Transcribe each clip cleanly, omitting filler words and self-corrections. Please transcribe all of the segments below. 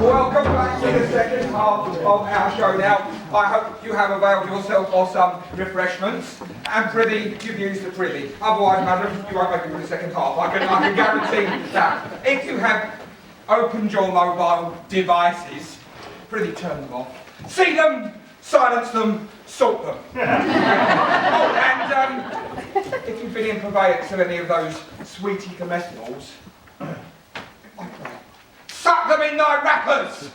Welcome back to the second half of our show now. I hope you have availed yourself of some refreshments and prithee, you've used the prithee. Otherwise, madam, you won't make it for the second half. I can guarantee that. If you have opened your mobile devices, prithee turn them off. See them, silence them, sort them. Oh, and if you've been in purveyance of any of those sweetie comestibles, suck them in thy wrappers!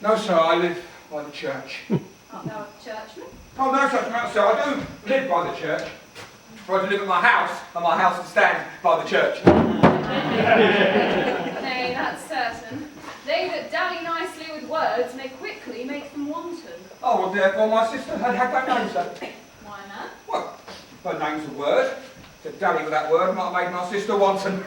No, sir, I live by the church. Art thou a churchman? Oh, no such matter, sir. I do live by the church. For I do live at my house, and my house stands by the church. Nay, that's certain. They that dally nicely with words may quickly make them wanton. Oh, well, therefore my sister had that name, sir. Why, man? Well, her name's a word. To dally with that word might have made my sister wanton.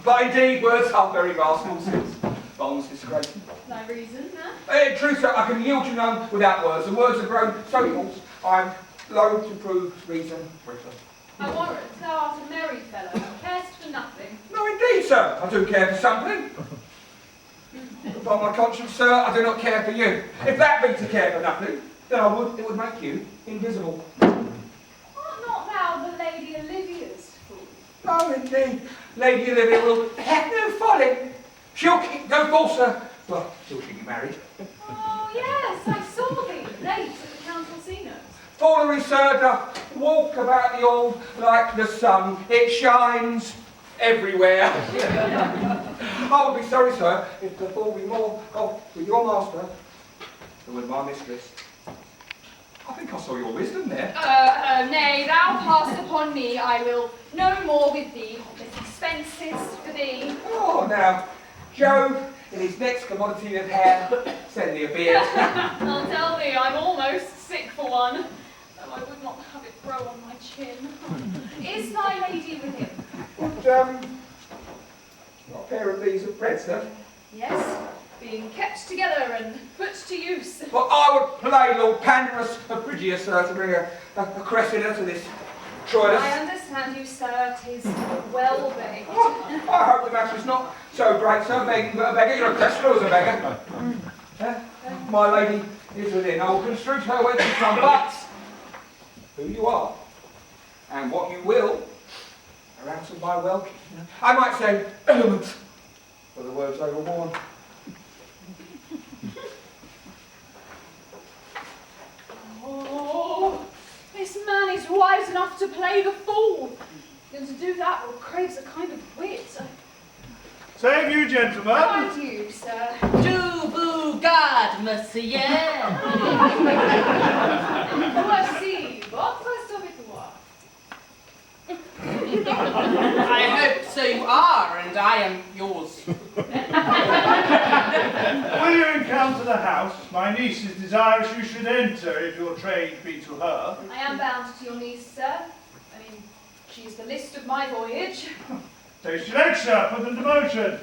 But indeed, words are very rascal sins. Bonds disgrace. Thy reason, man? True, sir, I can yield you none without words, and words have grown so false, I am loath to prove reason brittle. I warrant thou art a merry fellow, and carest for nothing. No, indeed, sir, I do care for something. Upon my conscience, sir, I do not care for you. If that be to care for nothing, then it would make you invisible. Art not thou the Lady Olivia's fool? No, indeed, Lady Olivia will have no folly. She'll keep no false, sir. Well, till she be married. Oh, yes, I saw thee late at the council scene. Foolery, sir, doth walk about the hall like the sun. It shines everywhere. I would be sorry, sir, if the fool be more off with your master than with my mistress. I think I saw your wisdom there. Nay, thou pass upon me. I will no more with thee. This expenses for thee. Oh, now, Jove, in his next commodity of hair, send thee a beard. I'll tell thee, I'm almost sick for one, though I would not have it grow on my chin. Is thy lady with him? What pair of these of bread, sir? Yes, being kept together and put to use. Well, I would play Lord Pandarus of Phrygia, sir, to bring a cressida to this Troilus. I understand you, sir. 'Tis well baked. Oh, I hope the matter is not so great, sir. Begging but a beggar. You're a cressida as a beggar. My lady is within. I will construe her whence you come, but who you are and what you will are out of my welcome. I might say element, for the words overworn. Oh, this man is wise enough to play the fool. And to do that one craves a kind of wit. Save you, gentlemen. And you, sir. Do vous garde, monsieur. Voici votre serviteur. I hope so you are, and I am yours. Will you encounter the house? My niece is desirous you should enter, if your trade be to her. I am bound to your niece, sir. I mean, she is the list of my voyage. Taste your legs, sir. Put them to motion.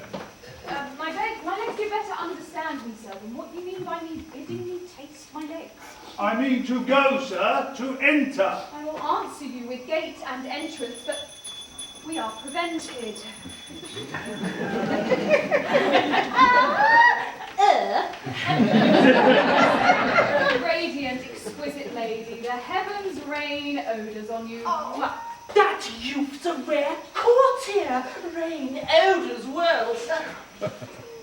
My legs do better understand me, sir, than what you mean by me bidding me taste my legs. I mean to go, sir, to enter. I will answer you with gate and entrance, but we are prevented. Radiant, exquisite lady, the heavens rain odours on you. Oh, that youth's a rare courtier, rain odours well, sir.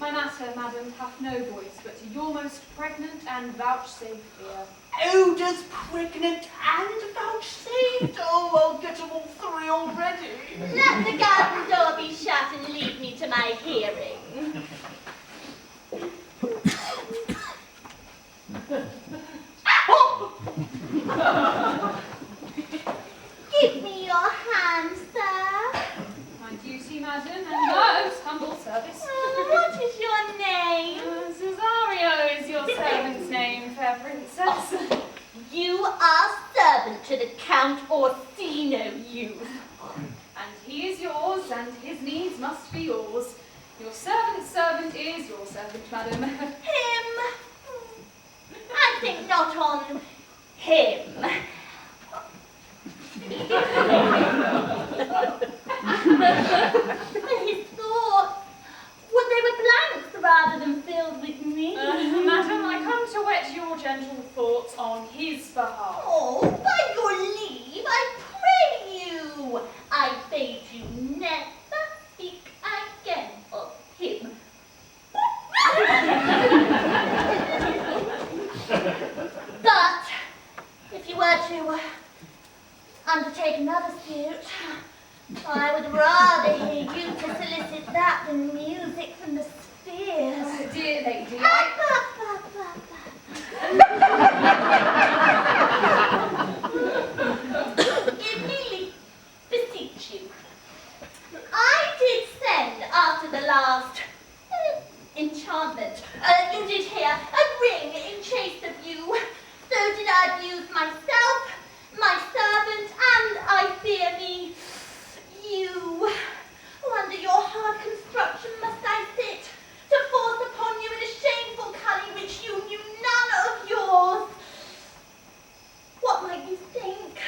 My matter, madam, hath no voice, but to your most pregnant and vouchsafed ear. Odours pregnant and vouchsafed? Oh, I'll get them all three already. Let the garden door be shut and leave me to my hearing. servant is your servant, madam? Him. I think not on him. His thoughts, would they were blanks rather than filled with me? Madam, I come to wet your gentle thoughts on his behalf. Oh, by your leave, I pray you. I bade you never speak again of him. But if you were to undertake another suit, I would rather hear you to solicit that than music from the spheres. Oh, dear lady, Give me leave, beseech you. I did send after the last enchantment. You did hear a ring in chase of you. So did I abuse myself, my servant, and I fear me, you. Under your hard construction must I sit, to force upon you in a shameful cunning which you knew none of yours. What might you think?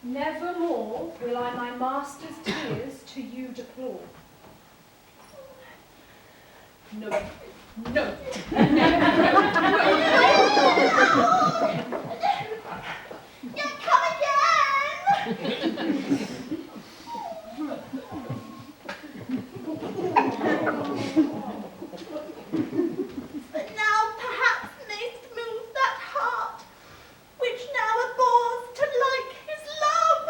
Nevermore will I my master's tears to you deplore. No, no. You come again! But now perhaps mayst move that heart, which now abhors to like his love.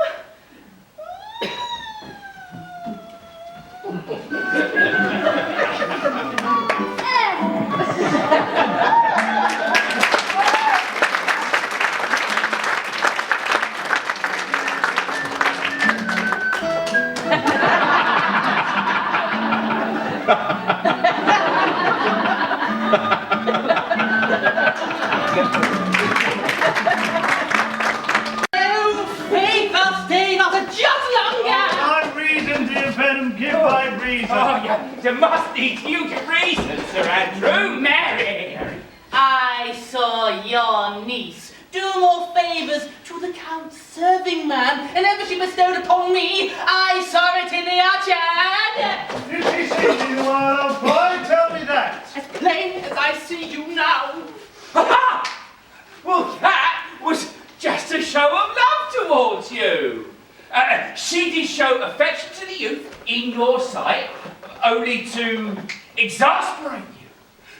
Faith, I'll stay not a jot longer. My reason, dear Venom, give my reason. Oh, you must need huge reason, Sir Andrew. Mary! I saw your niece do more favours to the Count's serving man than ever she bestowed upon me. I saw it in the orchard. Did she see me while I was boy? Tell me that. As plain as I see you now. Ha! Well, that was just a show of love towards you. She did show affection to the youth in your sight, only to exasperate you,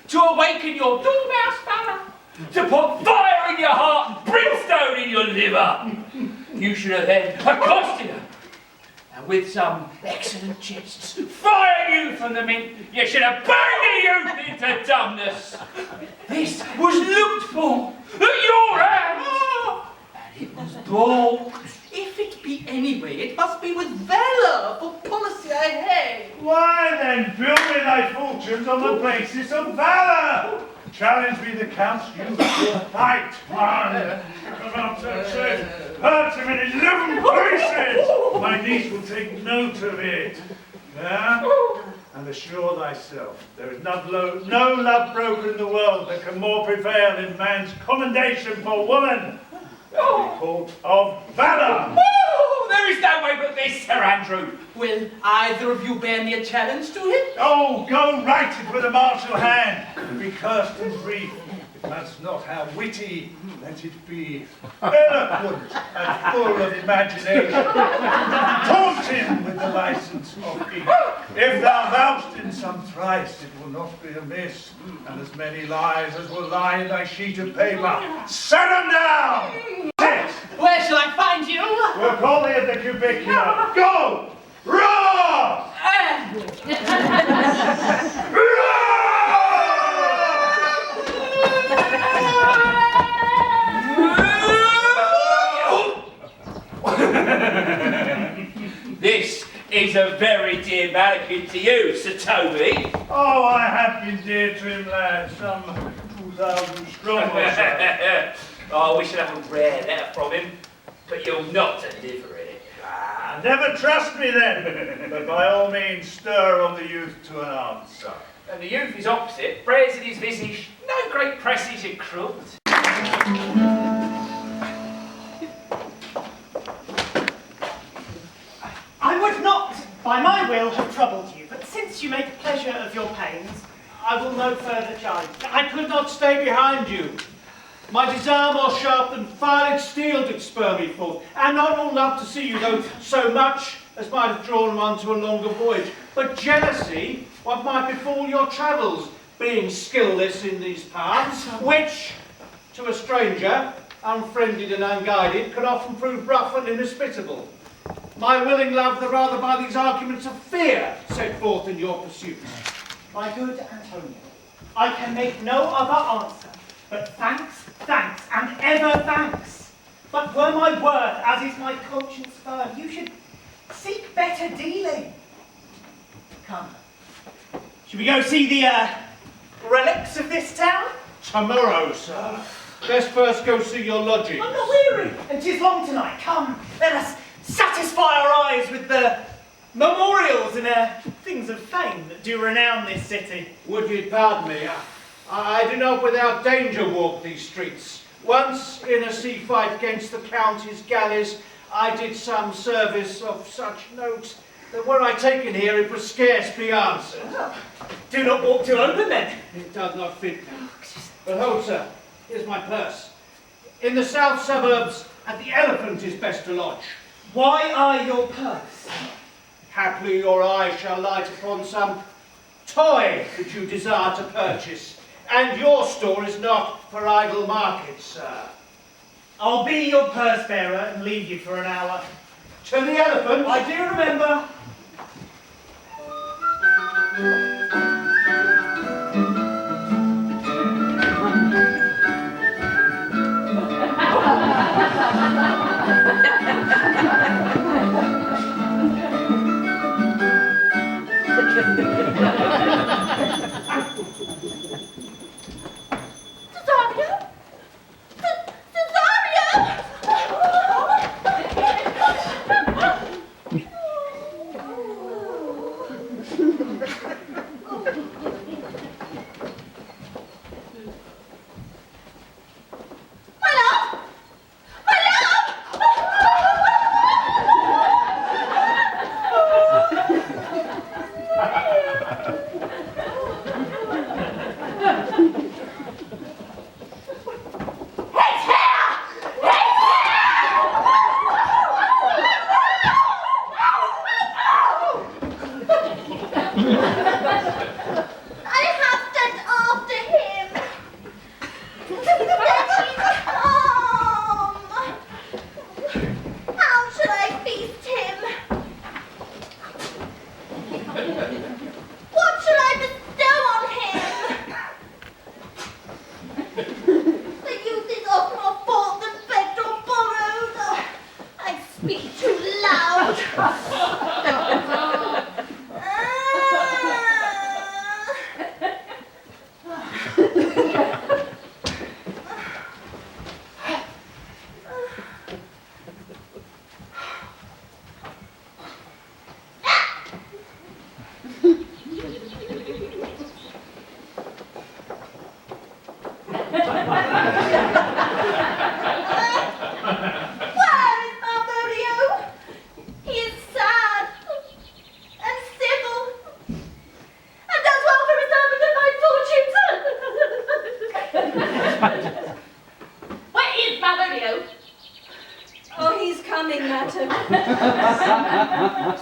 to awaken your dormouse valour, to put fire in your heart and brimstone in your liver. You should have then accosted her, and with some excellent jests, firing you from the mint, you should have burned the youth into dumbness. This was looked for at your hands, and it was balked. If it be any way, it must be with valour for policy I have. Why then, build me thy fortunes on the basis of valour. Challenge me the Count's youth to a fight. Hurt him in 11 places. My niece will take note of it. Yeah? And assure thyself, there is no love broker in the world that can more prevail in man's commendation for woman. The court of valour. Oh, there is no way but this, Sir Andrew. Will either of you bear me a challenge to him? Oh, go write it with a martial hand. Be cursed and brief. If that's not how witty, let it be eloquent and full of imagination. Taunt him with the license of ink. If thou vowest in some thrice, it will not be amiss, and as many lies as will lie in thy sheet of paper. Set 'em down! Sit! Where shall I find you? We'll call thee at the cubicular. Go! Roar! This is a very dear mannequin to you, Sir Toby. Oh, I have been dear to him, lad. Some 2,000 strong or so. Oh, we should have a rare letter from him, but you'll not deliver it. Never trust me then, but by all means stir on the youth to an answer. And the youth is opposite, bears in his visage no great presage and cruelty. I would not, by my will, have troubled you, but since you make pleasure of your pains, I will no further charge. I could not stay behind you. My desire more sharp than filed steel did spur me forth, and not all love to see you, though so much as might have drawn one to a longer voyage, but jealousy, what might befall your travels, being skillless in these paths, which, to a stranger, unfriended and unguided, can often prove rough and inhospitable. My willing love, the rather by these arguments of fear set forth in your pursuits. My good Antonio, I can make no other answer, but thanks, thanks, and ever thanks. But were my word, as is my conscience firm, you should seek better dealing. Come, should we go see the relics of this town? Tomorrow, sir. Let's first go see your lodgings. I'm not weary, and 'tis long tonight. Come, let us satisfy our eyes with the memorials and things of fame that do renown this city. Would ye pardon me? I do not without danger walk these streets. Once in a sea fight against the Count his galleys, I did some service of such note that were I taken here, it would scarce be answered. Do not walk too open then. It does not fit me. But hold, sir, here's my purse. In the south suburbs, at the Elephant is best to lodge. Why are your purse? Haply your eye shall light upon some toy that you desire to purchase, and your store is not for idle market, sir. I'll be your purse bearer and leave you for an hour. To the Elephant. I do remember.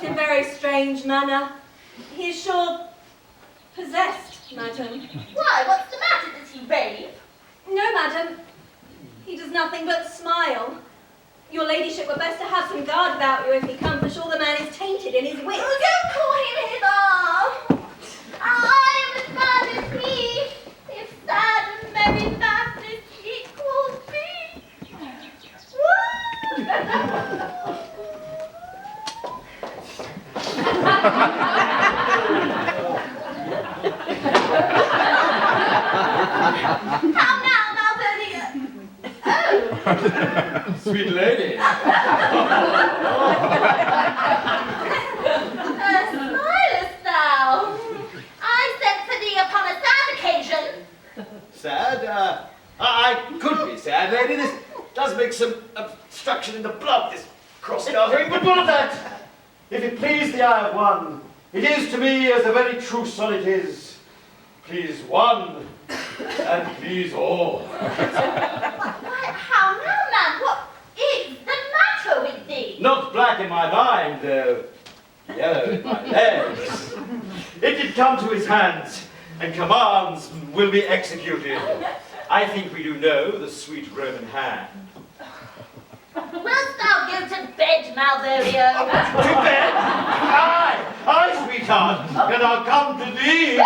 In very strange manner. He is sure possessed, madam. Why, what's the matter? Does he rave? No, madam. He does nothing but smile. Your ladyship were best to have some guard about you if he comes, for sure the man is tainted in his wit. Oh, don't call him hither. I am as bad as he. If sad and merry madness equals me. How now, Malvolio? Oh. Sweet lady. Smilest thou? I sent for thee upon a sad occasion. Sad? I could be sad, lady. This does make some obstruction in the blood, this cross-gartering, but what of that? If it please the eye of one, it is to me as the very true sonnet is. Please one, and please all. Why, how now, man? What is the matter with thee? Not black in my mind, though yellow in my legs. It did come to his hands, and commands will be executed. I think we do know the sweet Roman hand. Wilt thou go to bed, Malvolio? To bed? Aye, sweetheart, and I'll come to thee.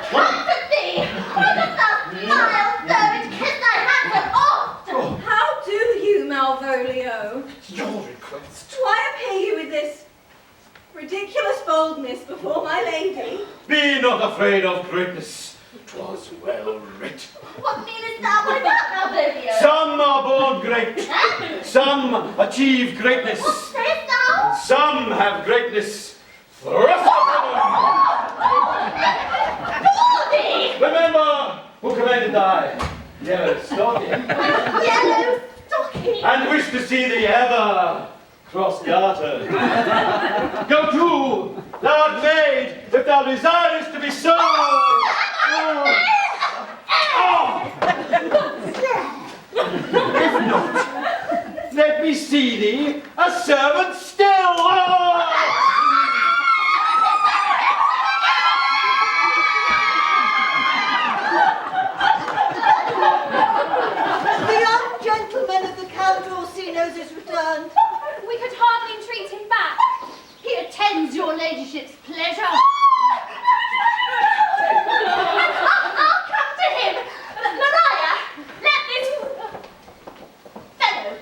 Comfort thee! Wouldst thou smile, sir, and kiss thy handsome oft? How do you, Malvolio? Your request. Why appear you with this ridiculous boldness before my lady? Be not afraid of greatness. 'Twas well writ. What meanest thou by that, Malvolio? Some are born great. Some achieve greatness. What sayest thou? Some have greatness thrust upon them. Bawdy! Remember, who commended thy yellow stocking, Yellow stocking. and wish to see thee ever cross-gartered. Go to, thou art maid, if thou desirest to be so. If not, let me see thee a servant still. The young gentleman of the Count Orsino's is returned. We could hardly entreat him back. He attends your ladyship's pleasure. I'll come to him. Maria, let this fellow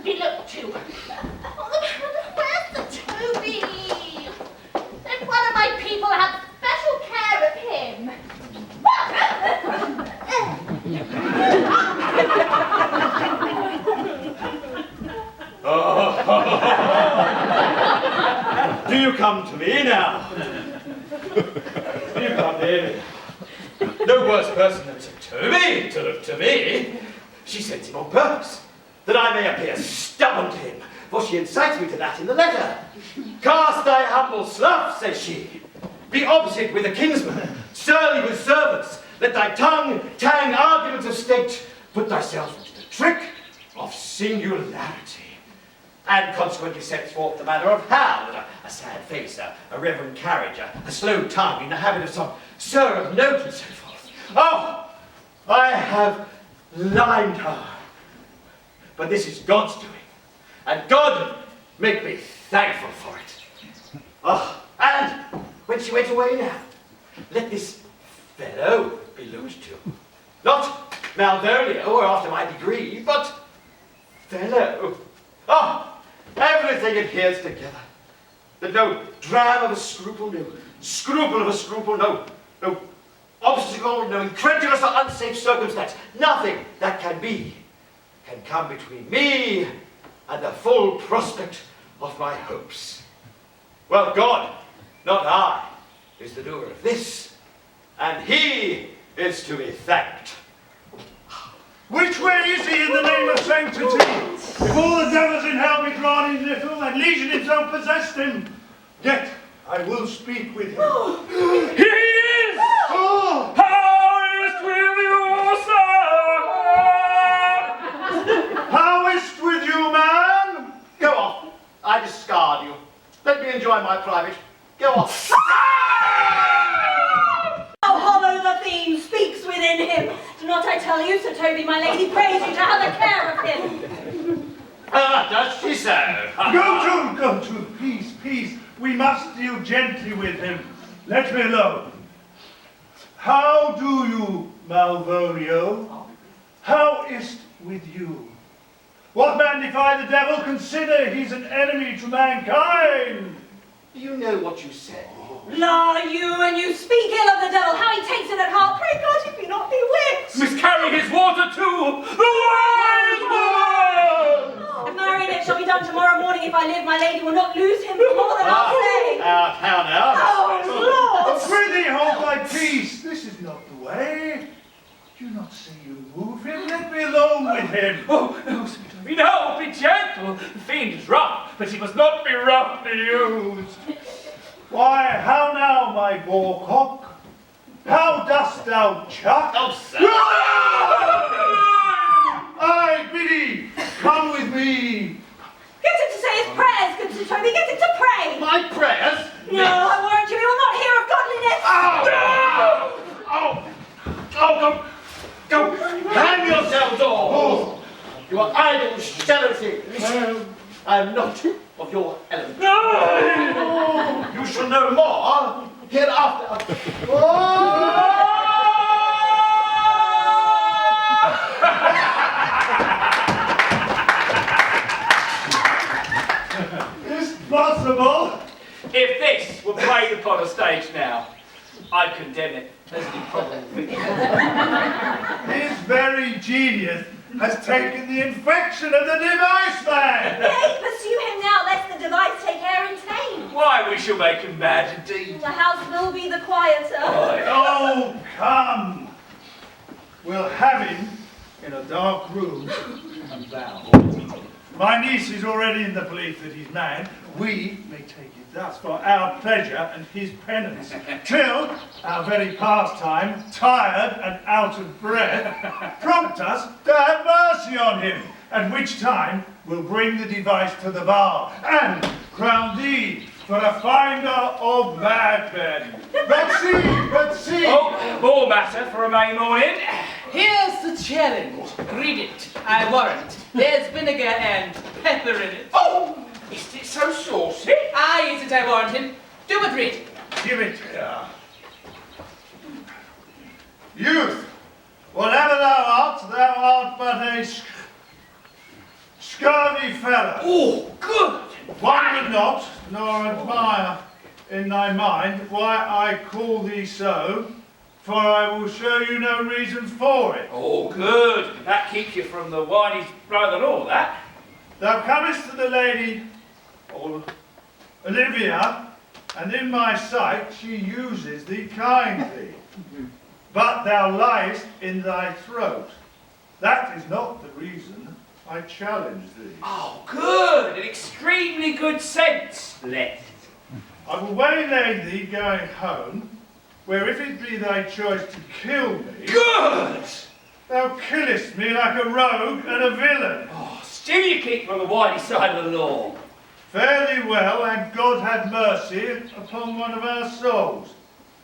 be looked to. Where's the Toby? Let one of my people have special care of him. Do you come to me now? Do you come in? No worse person than Sir Toby to look to me. She sends him on purpose, that I may appear stubborn to him, for she incites me to that in the letter. Cast thy humble slough, says she. Be opposite with a kinsman, surly with servants. Let thy tongue tang arguments of state. Put thyself into the trick of singularity. And consequently sets forth the manner of how that a sad face, a reverent carriage, a slow tongue, in the habit of some sir of note, and so forth. Oh, I have limed her. But this is God's doing, and God make me thankful for it. Oh, and when she went away now, let this fellow be looked to. Not Malvolio or after my degree, but fellow. Oh, everything adheres together. That no dram of a scruple, no scruple of a scruple, no obstacle, no incredulous or unsafe circumstance, nothing that can be, can come between me and the full prospect of my hopes. Well, God, not I, is the doer of this, and he is to be thanked. Which way is he in the name of sanctity? If all the devils in hell be drawn in little, and legion himself possessed him, yet I will speak with him. He is! Oh! How is with you, sir? How is't with you, man? Go off. I discard you. Let me enjoy my private. Go off. How hollow the theme speaks within him. Do not I tell you, Sir Toby, my lady prays you to have a care of him. Does she so? Go to, peace. We must deal gently with him. Let me alone. How do you, Malvolio? How is't with you? What man defy the devil? Consider he's an enemy to mankind. Do you know what you said? La, you, and you speak ill of the devil. How he takes it at heart. Pray God he be not bewitched. Miscarry his water too! The wise woman! If marionette shall be done tomorrow morning, if I live, my lady will not lose him for more than I'll say. How now? Oh, Lord! Prithee, hold thy peace. This is not the way. Do you not see you move him? Let me alone with him. Oh, no, Sir Toby, no, be gentle. The fiend is rough, but he must not be roughly used. Why, how now, my boarcock? How dost thou chuck? Oh, sir. Aye, Biddy, come with me. Get him to say his prayers, good Sir Toby. Get him to pray. My prayers? No, I warrant you, he will not hear of godliness. Go! Hang yourselves all! You are idle, shallow things. I am not of your element. No! You shall know more hereafter. Is it possible? If this were played upon a stage now, I'd condemn it as an improbable fiction. His very genius has taken the infection of the device man. Nay, pursue him now, lest the device take air and tame. Why, we shall make him mad indeed. The house will be the quieter. Oh, come. we'll have him in a dark room and thou. My niece is already in the belief that he's mad. We may take it thus for our pleasure and his penance, till our very pastime, tired and out of breath, prompt us to have mercy on him, at which time we'll bring the device to the bar, and crown thee for a finder of madmen. But see! Oh, more matter for a May morning. Here's the challenge. Read it. I warrant. There's vinegar and pepper in it. Oh, is it so saucy? I eat it, I warrant him. Do but read. Give it here. Youth, whatever thou art but a scurvy fellow. Oh, good. Wonder not, nor admire in thy mind why I call thee so, for I will show you no reason for it. Oh, good. That keeps you from the whiny brother and all that. Thou comest to the lady Olivia, and in my sight she uses thee kindly. But thou liest in thy throat. That is not the reason I challenge thee. Oh, good. An extremely good sense. Let. I will waylay thee going home, where if it be thy choice to kill me, Good. thou killest me like a rogue and a villain. Oh, still you keep on the whiny side of the law. Fare thee well, and God have mercy upon one of our souls.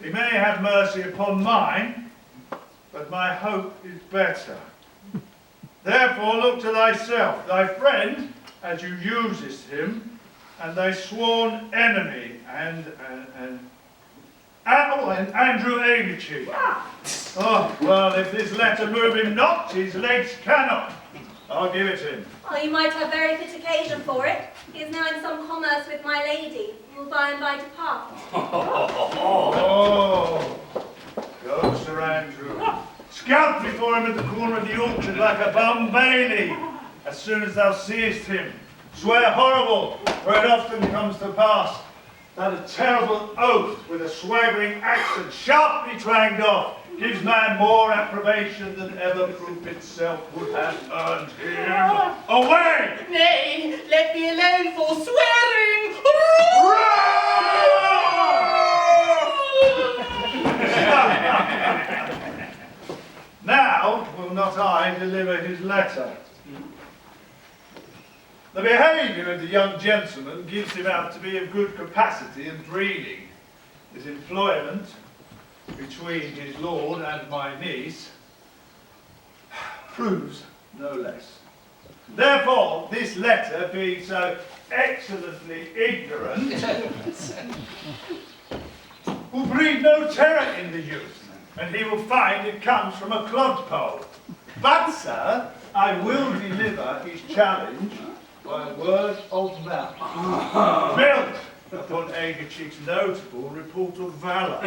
He may have mercy upon mine, but my hope is better. Therefore look to thyself, thy friend, as you usest him, and thy sworn enemy, and Andrew Aguichi. Oh, well, if this letter move him not, his legs cannot. I'll give it him. Well, you might have very fit occasion for it. He is now in some commerce with my lady, and will by and by depart. Oh, go, Sir Andrew. Scout before him at the corner of the orchard like a bum bailey. As soon as thou seest him, swear horrible, for it often comes to pass that a terrible oath with a swaggering accent sharply twanged off gives man more approbation than ever proof itself would have earned him. Away! Nay, let me alone for swearing. Now will not I deliver his letter. The behaviour of the young gentleman gives him out to be of good capacity and breeding. His employment between his lord and my niece proves no less. Therefore, this letter, being so excellently ignorant, will breed no terror in the youth, and he will find it comes from a clodpole. But, sir, I will deliver his challenge by a word of mouth, built upon Aguichi's notable report of valour,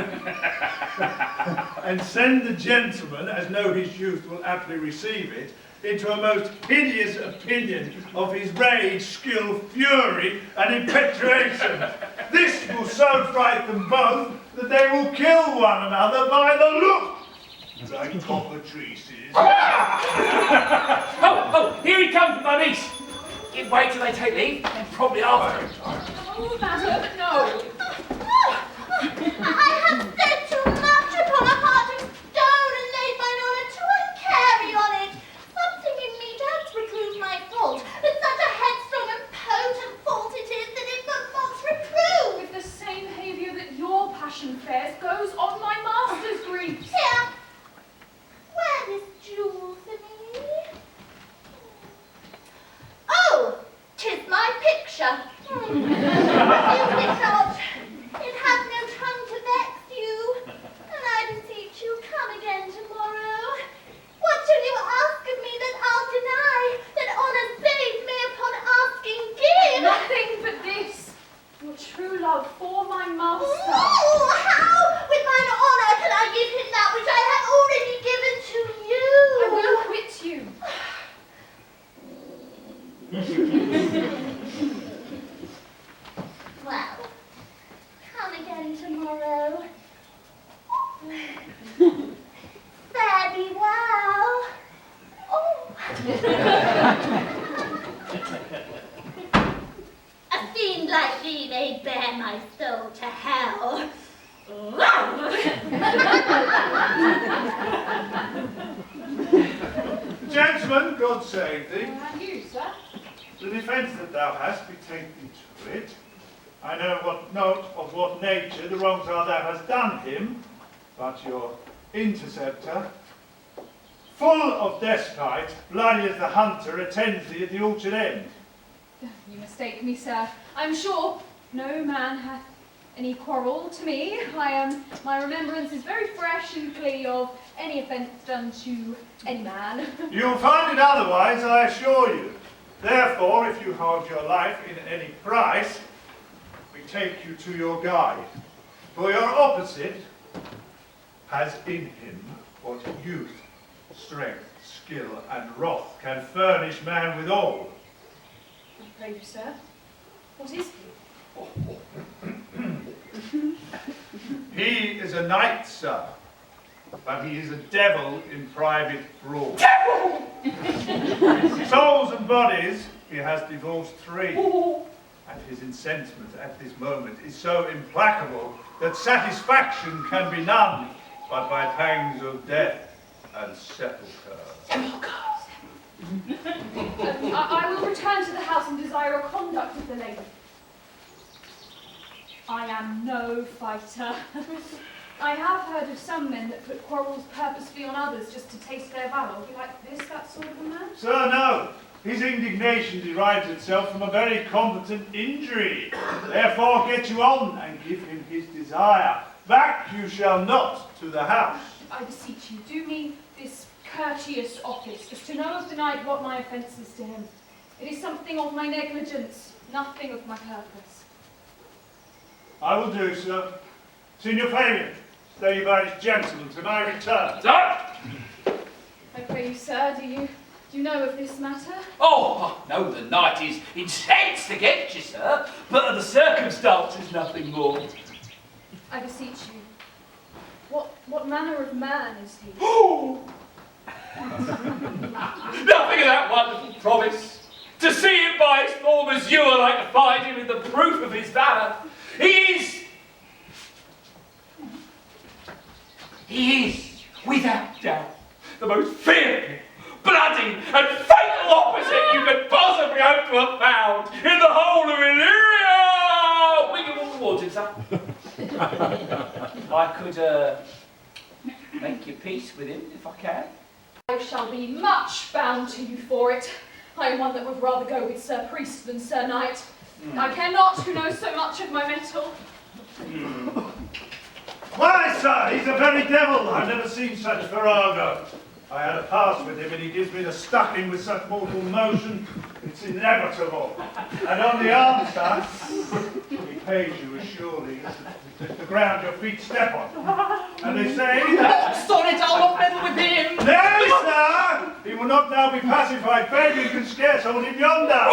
and send the gentleman, as know his youth will aptly receive it, into a most hideous opinion of his rage, skill, fury, and impetuation. This will so fright them both that they will kill one another by the look, like cockatrices. Oh, here he comes, my niece. You wait till they take leave, and probably after. Oh, madam, no. I have said too much upon a heart of stone and laid mine honour to uncarry on it. Something in me does reprove my fault, but such a headstrong and potent fault it is that it but mocks reprove. With the same behaviour that your passion fares goes on my master's griefs. Here, wear this jewel for me. Oh, 'tis my picture. Use it not. It hath no tongue to vex, A fiend like thee may bear my soul to hell. Gentlemen, God save thee. And you, sir? The defence that thou hast, be taken to it. I know not of what nature the wrongs are thou hast done him, but your interceptor, full of despite, bloody as the hunter, attends thee at the orchard end. You mistake me, sir. I'm sure no man hath any quarrel to me. My remembrance is very fresh and clear of any offence done to any man. You'll find it otherwise, I assure you. Therefore, if you hold your life in any price, we take you to your guide. For your opposite has in him what youth, strength, skill, and wrath can furnish man withal. I pray you, sir. What is he? He is a knight, sir, but he is a devil in private brawl. Souls and bodies, he has divorced 3, and his incensement at this moment is so implacable that satisfaction can be none but by pangs of death and sepulchre. I will return to the house and desire a conduct of the lady. I am no fighter. I have heard of some men that put quarrels purposely on others just to taste their valour. Be like this, that sort of a man? Sir, no. His indignation derives itself from a very competent injury. Therefore, get you on and give him his desire. Back you shall not to the house. I beseech you, do me this courteous office, as to know of the night what my offence is to him. It is something of my negligence, nothing of my purpose. I will do, sir. Signor Fabian, stay by this gentleman till my return. Sir? I pray you, sir, do you know of this matter? Oh, no, the knight is incensed against you, sir, but the circumstances, nothing more. I beseech you, what manner of man is he? Nothing of that wonderful promise. To see him by his form as you are like to find him in the proof of his valour. He is, without doubt, the most fearful, bloody, and fatal opposite you could possibly hope to have found in the whole of Illyria! Will you walk towards him, sir? I could, make your peace with him, if I can. I shall be much bound to you for it. I am one that would rather go with Sir Priest than Sir Knight. I care not who knows so much of my mettle. Why, sir, he's a very devil. I've never seen such virago. I had a pass with him and he gives me the stucking with such mortal motion, it's inevitable. And on the answer, he pays you as surely as the ground your feet step on. And they say that... Sorry, I'll not meddle with him. Nay, sir! He will not now be pacified. Fabian can scarce hold him yonder.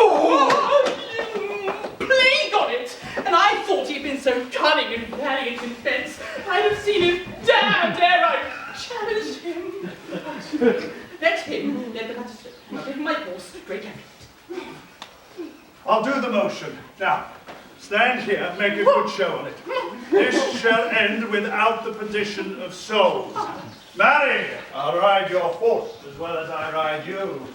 Plague on it! And I thought he'd been so cunning and valiant in defence, I'd have seen him dare I challenge him. Let the magistrate, give him my horse, great effort. I'll do the motion. Now, stand here and make a good show on it. This shall end without the perdition of souls. Marry, I'll ride your horse as well as I ride you.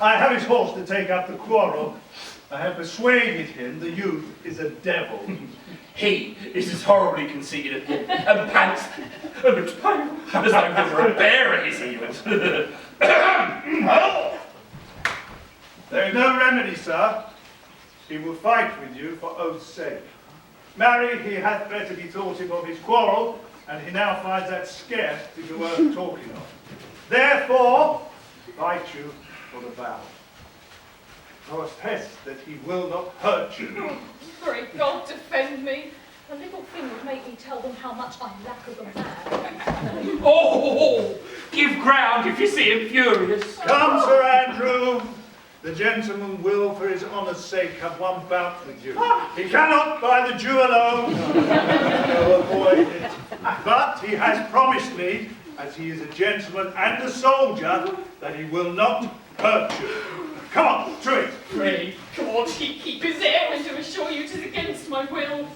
I have his horse to take up the quarrel. I have persuaded him the youth is a devil. He is as horribly conceited and pants and looks pale as though there were a bear at his heels. There is no remedy, sir. He will fight with you for oath's sake. Marry, he hath better bethought him of his quarrel, and he now finds that scarce to be worth talking of. Therefore, fight you for the vow. Thou attest that he will not hurt you. Pray God defend me. A little thing would make me tell them how much I lack of a man. Oh, give ground if you see him furious. Come, Sir Andrew. The gentleman will, for his honour's sake, have one bout with you. He cannot by the Jew alone. No, avoid it. But he has promised me as he is a gentleman and a soldier, that he will not hurt you. Come on, to it. Pray God he keep his air and to assure you 'tis against my will.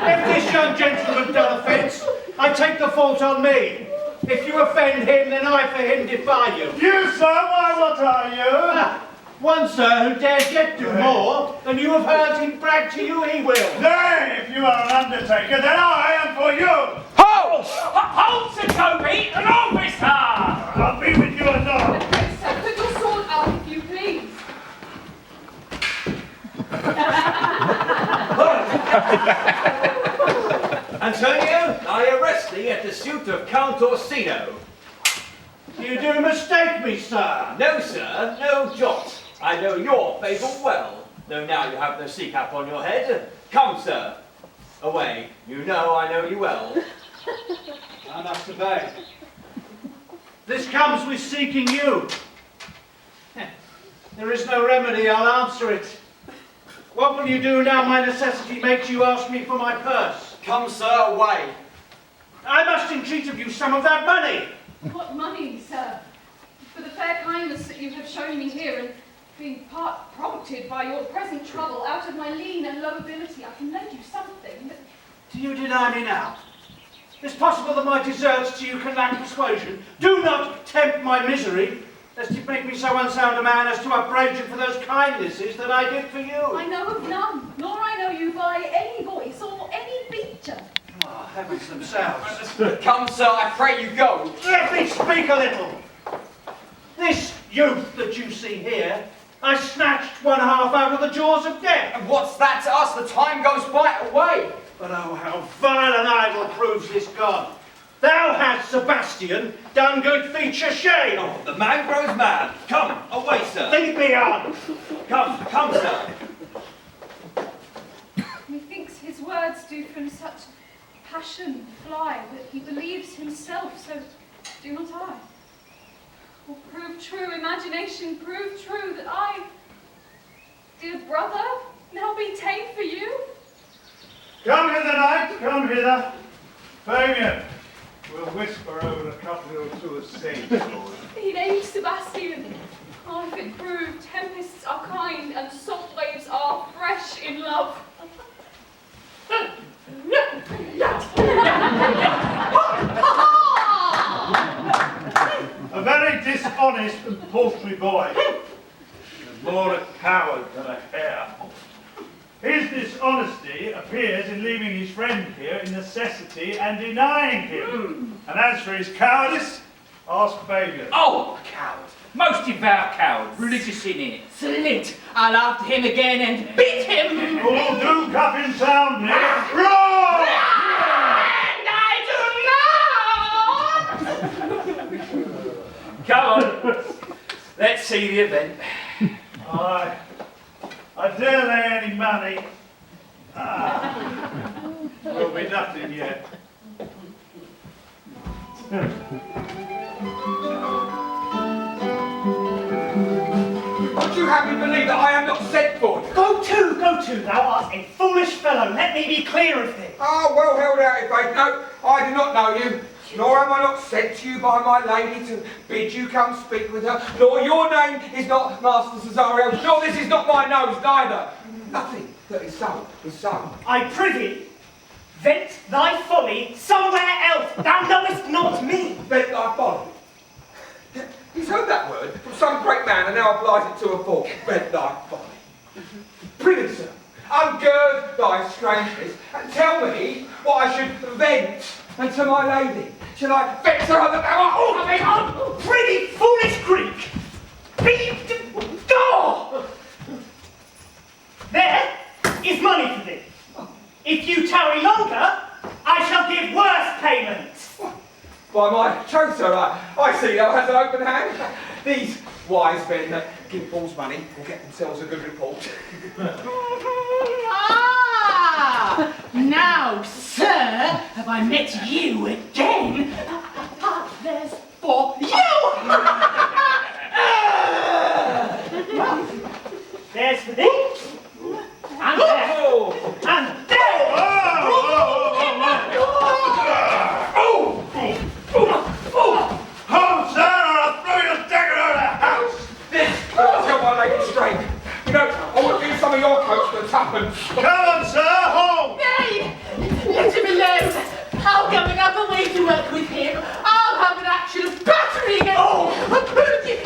If this young gentleman done offence, I take the fault on me. If you offend him, then I for him defy you. You, sir, why, what are you? One, sir, who dares yet do more than you have heard him brag to you he will. Nay, if you are an undertaker, then I am for you. Halt! Halt, Sir Toby, an officer! I'll be with you anon. Sir, put your sword out if you please. Antonio, I arrest thee at the suit of Count Orsino. You do mistake me, sir. No, sir, no jot. I know your favour well, though now you have no sea cap on your head. Come, sir, away. You know I know you well. I must obey. This comes with seeking you. There is no remedy, I'll answer it. What will you do now my necessity makes you ask me for my purse? Come, sir, away. I must entreat of you some of that money. What money, sir? For the fair kindness that you have shown me here and being part prompted by your present trouble out of my lean and low ability, I can lend you something, but... Do you deny me now? Is possible that my deserts to you can lack persuasion? Do not tempt my misery, lest you make me so unsound a man as to upbraid you for those kindnesses that I did for you. I know of none, nor I know you by any voice or any feature. Oh, heavens themselves. Come, sir, I pray you go. Let me speak a little. This youth that you see here, I snatched one half out of the jaws of death. And what's that to us? The time goes by away. But oh, how vile and idle proves this God. Thou hast, Sebastian, done good feature shame. Oh, the man grows mad. Come, away, sir. Lead me on. Come, sir. Methinks his words do from such passion fly that he believes himself, so do not I. Or prove true, imagination, prove true that I, dear brother, now be ta'en for you. Come hither, knight, come hither. Fabian, we'll whisper over a couple or two of sage swords. Be named Sebastian. Oh, if it prove, tempests are kind and soft waves are fresh in love. A very dishonest and paltry boy. More a coward than a hare. His dishonesty appears in leaving his friend here in necessity and denying him. And as for his cowardice, ask Fabian. Oh, a coward. Most devout coward. Religious in it. Salute! I'll after him again and beat him! Oh, do cuff him soundly. Roar! And I do not! Come on. Let's see the event. I dare lay any money. Will be nothing yet. Would you have me believe that I am not sent for? Go to, thou art a foolish fellow. Let me be clear of this. Oh, well held out, if I no, I do not know you. Nor am I not sent to you by my lady to bid you come speak with her. Nor your name is not Master Cesario. Nor this is not my nose, neither. Nothing that is so is so. I prithee, vent thy folly somewhere else. Thou knowest not me. Vent thy folly. He's heard that word from some great man and now applies it to a fool. Vent thy folly. Prithee, sir, ungird thy strangeness and tell me what I should vent unto my lady. Shall I vent to her that thou art coming on? Prithee, foolish Greek, be door. There is money for thee. If you tarry longer, I shall give worse payment. By my troth, sir, I see thou hast an open hand. These wise men that give fools money will get themselves a good report. Ah! Now, sir, have I met you again? There's for you! There's for thee. And there. And there. Hold, sir, or I'll throw your dagger out of the house! Let's go on, lady, straight. You know, I want to give some of your coats for tuppence. Come on, sir, home! Nay! Let him alone! I'll go another way to work with him. I'll have an action of battery against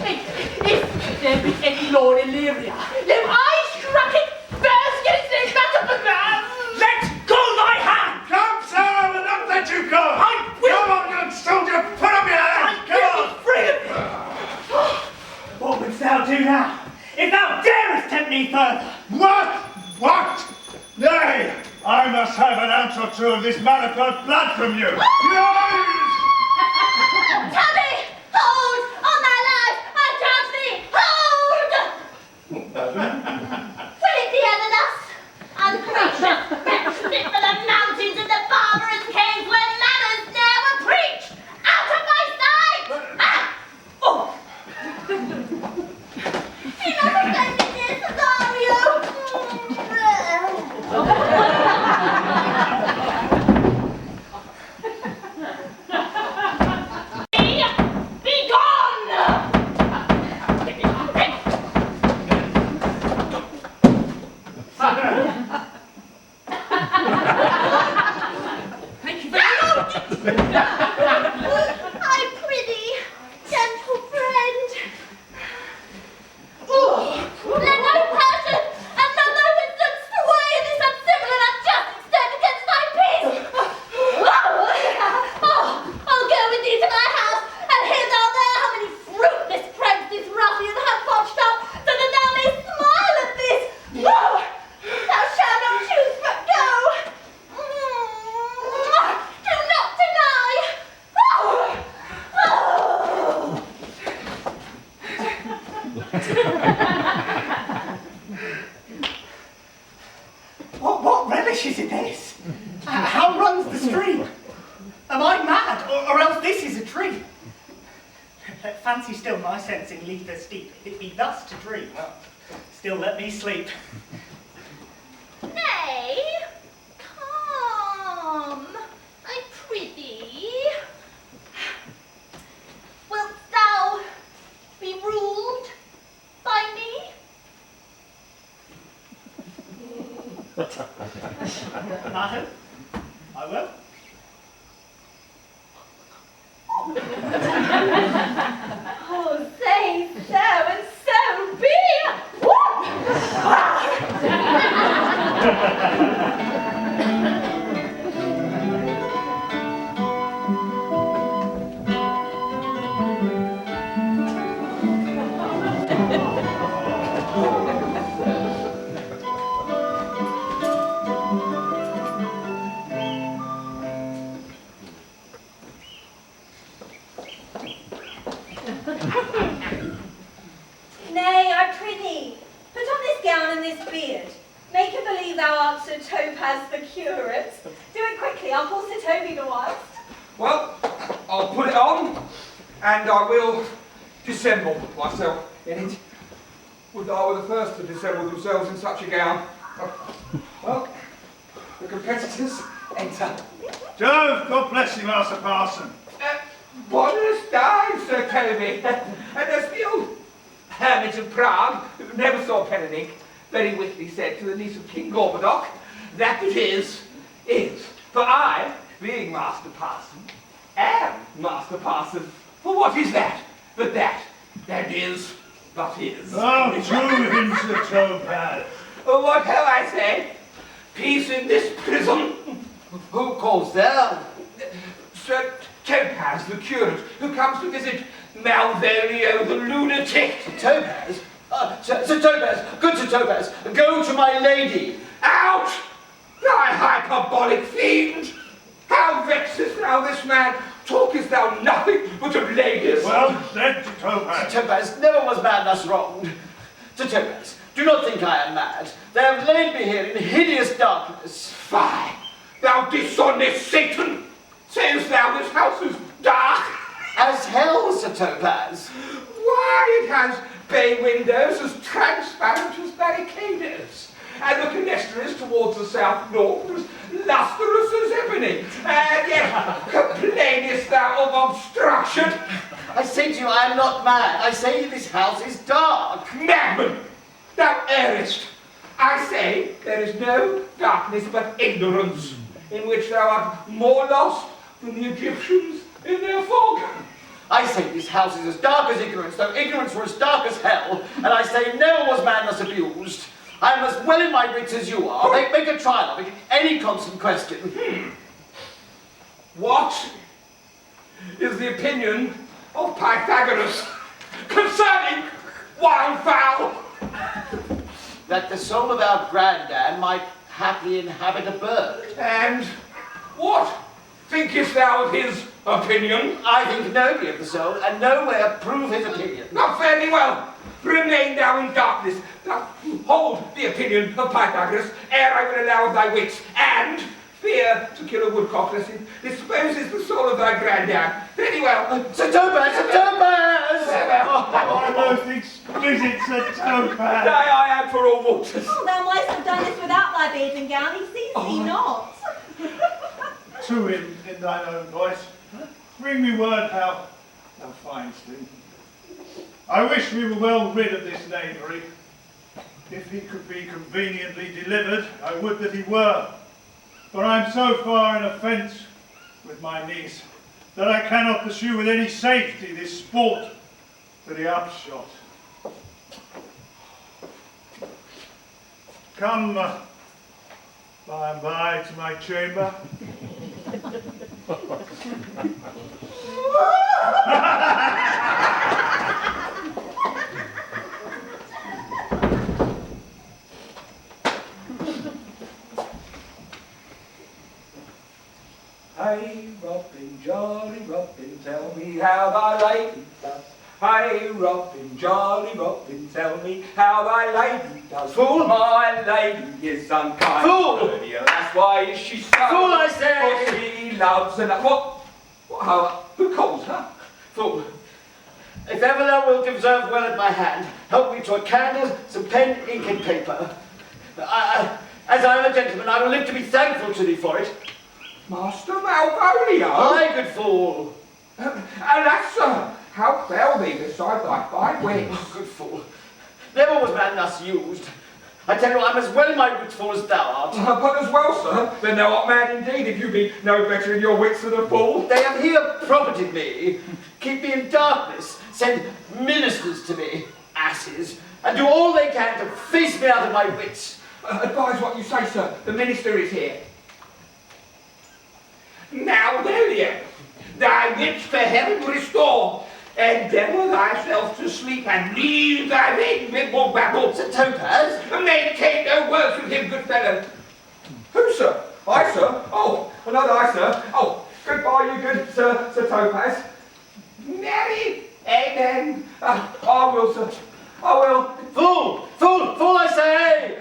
him. If there be any law in Illyria, then I struck it first, get its name back up and down. Let go thy hand. Come, sir, I will not let you go! I will. Come on, young soldier, put up your hands! Come on! Free of me. What wouldst thou do now? If thou darest tempt me further. What? Nay, I must have an ounce or two of this malapert blood from you. Yes! Tabby, hold! On thy life, I charge thee, hold! Will it be ever thus? Ungracious wretch, fit for the mountains and the barbarous caves where manners ne'er were preached! Out of my sight! Oh! Do not offend me, dear Cesario! Be gone! Thank you very much. I prithee, gentle friend. Let no passion and no wisdom sway in this uncivil and unjust extent against thy peace. I'll go with thee to my house, and hear thou there how many fruitless pranks this ruffian hath botched up, so that thou mayst smile at this. Thou shalt not choose but go. Do not deny. What relish is it this? How runs the stream? Am I mad, or else this is a dream? Fancy still my sense in lether steep, it be thus to dream. Still let me sleep. Nay, come, I prithee. Wilt thou be ruled by me? Madam, I will. Oh, say so, and so be it. Nay, I prithee, put on this gown and this beard. Make her believe thou art Sir Topaz the curate. Do it quickly, I'll call Sir Toby the whilst. Well, I'll put it on, and I will dissemble myself in it. Would I were the first to dissemble themselves in such a gown. Well, the competitors enter. Jove, God bless you, Master Parson. Wondrous time, Sir Toby. And as the old hermit of Prague, who never saw pen and ink, very witty said to the niece of King Gorbadoc, that it is. For I, being Master Parson, am Master Parson. For what is that? But that is, but is. Oh, to him, Sir Topaz. What have I said? Peace in this prison. Who calls there? Sir Topaz, the curate, who comes to visit Malvolio, the lunatic. Topaz? Sir Topaz, good Sir Topaz, go to my lady. Out! Thy hyperbolic fiend! How vexest thou this man? Talkest thou nothing but of ladies? Well said, Sir Topaz. Sir Topaz, never was man thus wronged. Sir Topaz, do not think I am mad. They have laid me here in hideous darkness. Fie! Thou dishonest Satan! Sayest thou this house is dark? As hell, Sir Topaz. Why, it has bay windows as transparent as barricades, and the clerestories towards the south-north as lustrous as ebony, and yet complainest thou of obstruction? I say to you, I am not mad. I say this house is dark. Madman, thou errest. I say there is no darkness but ignorance, in which thou art more lost than the Egyptians in their fog. I say this house is as dark as ignorance, though ignorance were as dark as hell, and I say never was man thus abused. I am as well in my wits as you are. Make a trial of it, any constant question. What is the opinion of Pythagoras concerning wildfowl? That the soul of our granddad might haply inhabit a bird. And what thinkest thou of his opinion? I think nobly of the soul, and nowhere prove his opinion. Not fairly well. Remain thou in darkness. Thou hold the opinion of Pythagoras, ere I will allow of thy wits, and fear to kill a woodcock, lest it disposes the soul of thy granddad. Very well. Sir Topaz! Sir Topaz! My most exquisite Sir Topaz. I am for all waters. Oh, thou mightst have done this without thy beard and gown, he sees thee not. To him in thine own voice, bring me word how thou findest him. I wish we were well rid of this knavery. If he could be conveniently delivered, I would that he were. For I am so far in offence with my niece that I cannot pursue with any safety this sport to the upshot. Come by and by to my chamber. Hey, Robin, jolly Robin, tell me how thy lady does. Hey, Robin, jolly Robin, tell me how thy lady does. Fool! My lady is unkind. Fool! That's why is she so. Fool, I say! For she loves and who calls her? Fool, if ever thou wilt observe well at my hand, help me to a candle, some pen, ink, and paper. As I am a gentleman, I will live to be thankful to thee for it. Master Malvolio? Aye, good fool. Alas, sir, how fell thee beside thy fine wits? Oh, good fool. Never was man thus used. I tell you, I'm as well in my wits, fool, as thou art. But as well, sir, then thou art mad indeed, if you be no better in your wits than a fool. They have here profited me, keep me in darkness, send ministers to me, asses, and do all they can to face me out of my wits. Advise what you say, sir. The minister is here. Now, William, thy wits for heaven restore. Endeavour thyself to sleep and leave thy maiden bibble babble. Sir Topaz? Maintain no words with him, good fellow. Who, sir? I, sir? Oh, not I, sir. Oh, goodbye, you good Sir Topaz. Marry, amen. I will, sir. I will. Fool! Fool! Fool, I say!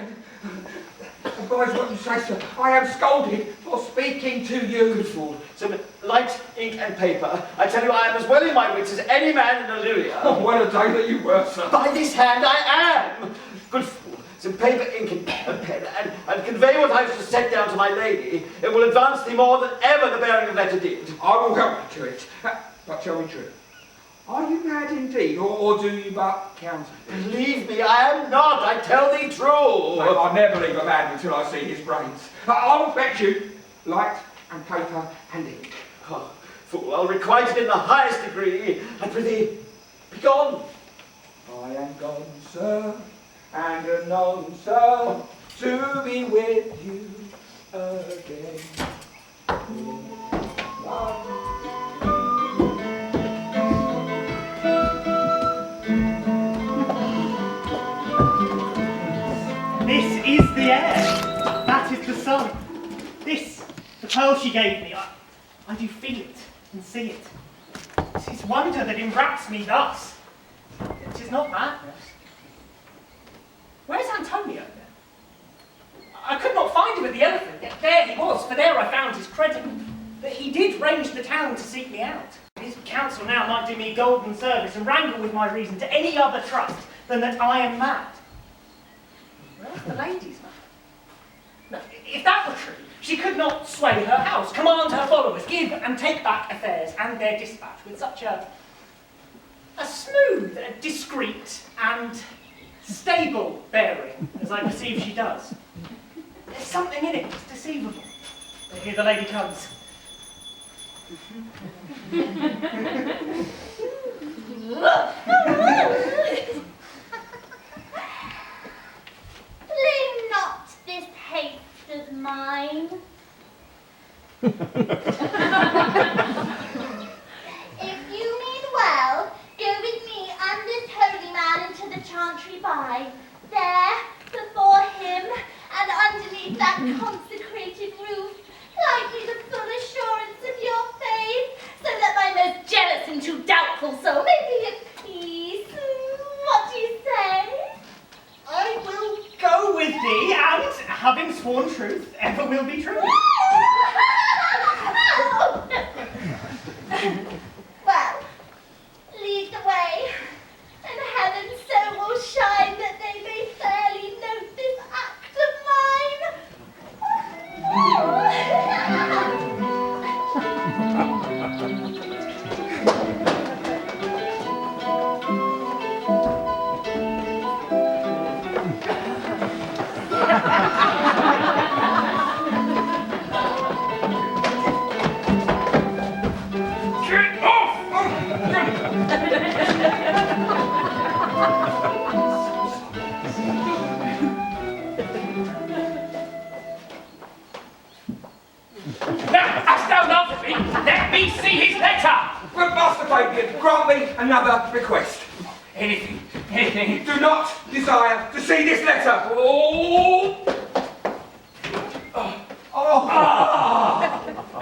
Advise what you say, sir. I am scolded for speaking to you. Good fool. Some light, ink, and paper. I tell you, I am as well in my wits as any man in Illyria. Oh, what a day that you were, sir. By this hand I am! Good fool. Some paper, ink, and pen, and convey what I was to set down to my lady. It will advance thee more than ever the bearing of letter did. I will help you to it. But tell me true. Are you mad indeed, or do you but counter? Believe me, I am not. I tell thee true. I'll never leave a man until I see his brains. I will fetch you light and paper and ink. Oh, fool, I'll requite it in the highest degree. I prithee, be gone. I am gone, sir, and anon, sir, to be with you again. This is the air. That is the sun. This, the pearl she gave me, I do feel it and see it. 'Tis wonder that enwraps me thus. 'Tis not madness. Where's Antonio then? I could not find him at the elephant, yet there he was, for there I found his credit. That he did range the town to seek me out. His counsel now might do me golden service and wrangle with my reason to any other trust than that I am mad. Where's the lady's man? No, if that were true, she could not sway her house, command her followers, give and take back affairs and their dispatch with such a smooth, discreet, and stable bearing as I perceive she does. There's something in it that's deceivable. But here the lady comes. Blame not this haste as mine. If you mean well, go with me and this holy man into the chantry by. There, before him, and underneath that consecrated roof, plight me the full assurance of your faith, so that my most jealous and too doubtful soul may be at peace. What do you say? I will go with thee, and having sworn truth, ever will be true. Well, lead the way, and heaven so will shine that they may fairly note this act of Get off! Now, hast thou love me? Let me see his letter! But Master Fabian, grant me another request. Anything, anything. Do not desire to see this letter. Oh!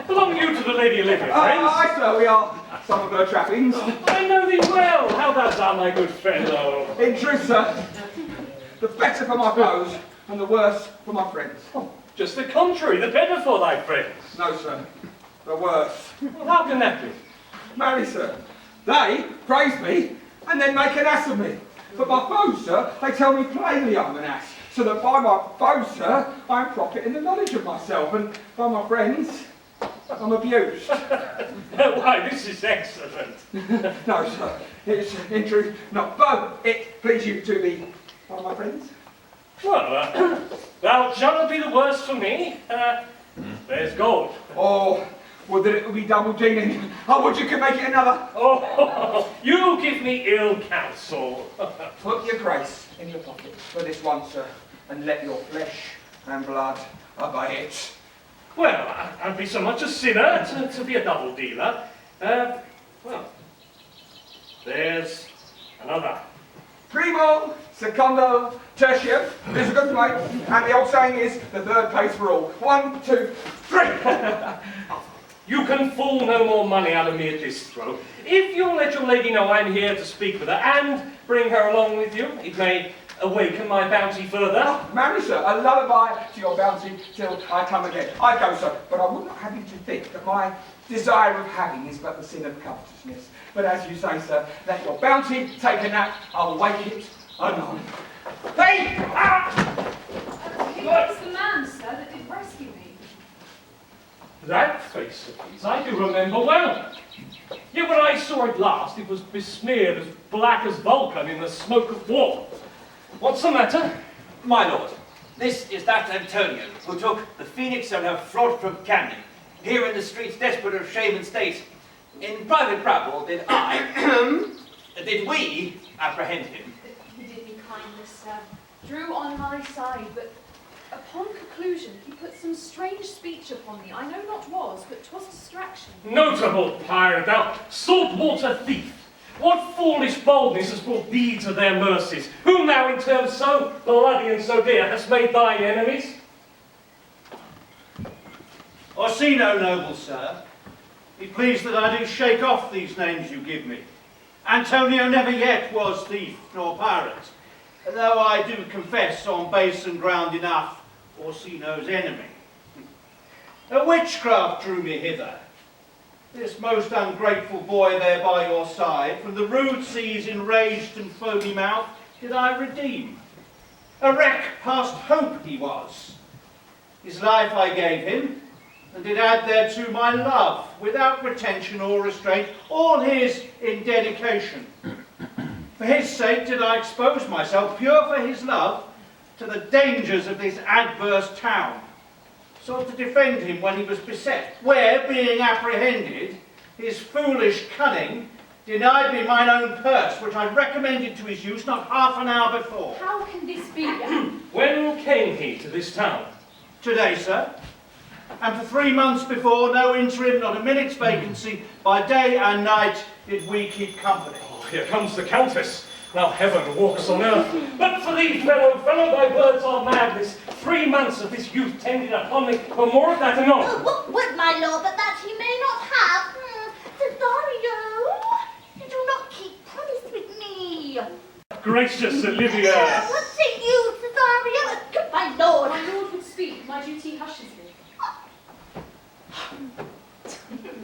Belong you to the Lady Olivia, friends? Aye, sir, we are some of her trappings. I know thee well. How does thou, my good fellow? In truth, sir, the better for my foes and the worse for my friends. Just the contrary, the better for thy friends. No, sir, the worse. Well, how can that be? Marry, sir, they praise me and then make an ass of me. But my foes, sir, they tell me plainly I'm an ass. So that by my foes, sir, I am profit in the knowledge of myself, and by my friends, I'm abused. Why, this is excellent. No, sir, it's in truth not both. It please you to be one of my friends. Well, thou shalt be the worse for me. There's gold. Or would that it would be double dealing? Oh, would you could make it another? Oh, you give me ill counsel. Put your grace in your pocket for this one, sir, and let your flesh and blood obey it. Well, I'd be so much a sinner to be a double dealer. Well, there's another. Primo, secondo, tertium is a good play, and the old saying is the third pays for all. 1, 2, 3. You can fool no more money out of me at this throw. If you'll let your lady know I'm here to speak with her and bring her along with you, it may awaken my bounty further. Oh, marry, sir, a lullaby to your bounty till I come again. I go, sir, but I would not have you to think that my desire of having is but the sin of covetousness. But as you say, sir, let your bounty take a nap, I'll wake it anon. Hey! Ah! Who was the man, sir, that did rescue me? That face of his I do remember well. Yet when I saw it last, it was besmeared as black as Vulcan in the smoke of war. What's the matter? My lord, this is that Antonio who took the Phoenix and her fraud from Camden, here in the streets desperate of shame and state. In private rabble did did we apprehend him. He did me kindness, sir. Drew on my side, but upon conclusion he put some strange speech upon me. I know not was, but 'twas distraction. Notable pirate, thou saltwater thief! What foolish boldness has brought thee to their mercies, whom thou in terms so bloody and so dear hast made thine enemies? Orsino, noble sir, be pleased that I do shake off these names you give me. Antonio never yet was thief nor pirate, though I do confess on base and ground enough Orsino's enemy. A witchcraft drew me hither. this most ungrateful boy there by your side, from the rude sea's enraged and foamy mouth, did I redeem. A wreck past hope he was. His life I gave him, and did add thereto my love, without retention or restraint, all his in dedication. For his sake did I expose myself, pure for his love, to the dangers of this adverse town, sought to defend him when he was beset, where, being apprehended, his foolish cunning denied me mine own purse, which I recommended to his use not half an hour before. How can this be? When came he to this town? Today, sir. And for 3 months before, no interim, not a minute's vacancy, by day and night did we keep company. Oh, here comes the Countess. Now heaven walks on earth. But for thee, fellow, thy words are madness. 3 months of this youth tended upon me, for more of that anon. Would my lord, but that he may not have. Cesario, you do not keep promise with me. Gracious Olivia. What say you, Cesario? My lord. My lord would speak. My duty hushes me.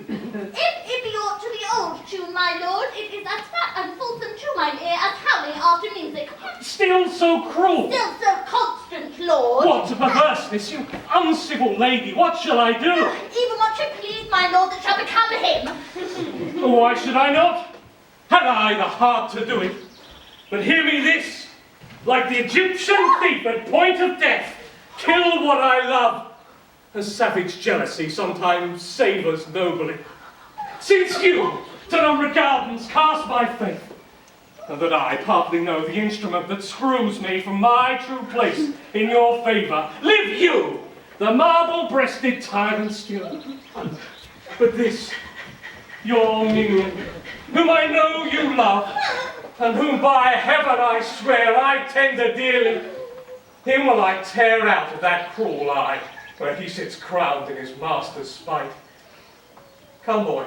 If it be aught to the old tune, my lord, it is as fat and fulsome to mine ear as howling after music. Still so cruel. Still so constant, lord. What a perverseness, you uncivil lady. What shall I do? Even what you please, my lord, that shall become him. Why should I not? Had I the heart to do it. But hear me this, like the Egyptian thief at point of death, kill what I love. And savage jealousy sometimes savours nobly. Since you, to no regardance, cast my faith, and that I partly know the instrument that screws me from my true place in your favour, live you, the marble-breasted tyrant still. But this, your minion, whom I know you love, and whom by heaven I swear I tender dearly, him will I tear out of that cruel eye, where he sits crowned in his master's spite. Come, boy,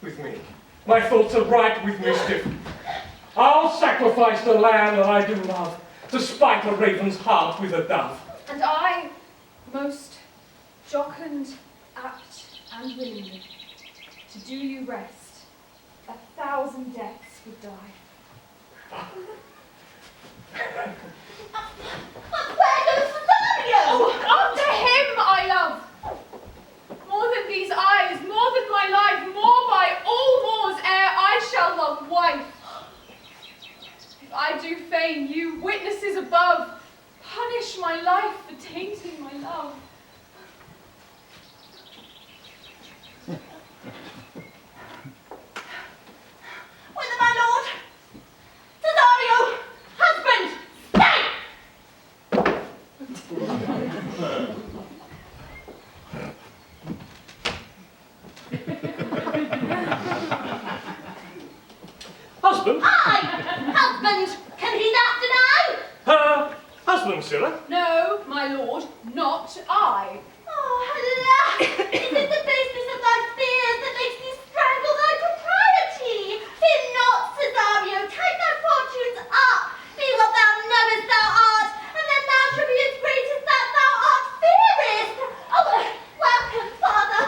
with me. My thoughts are bright with mischief. I'll sacrifice the lamb that I do love, to spite a raven's heart with a dove. And I, most jocund, apt, and willing, to do you rest, 1,000 deaths would die. Where goes Cesario? After him I love! More than these eyes, more than my life, more by all moors ere I shall love wife. If I do fain, you witnesses above, punish my life for tainting my love. Whither, my lord? Cesario! Husband! Stay! Husband? Husband! Can he that deny? Husband, sirrah? No, my lord, not I. Oh, alas! Is it the baseness of thy fears that makes thee strangle thy propriety? Fear not, Cesario, take thy fortunes up, be what thou knowest thou art, and then thou shalt be as great as that thou art fearest. Oh, welcome, father.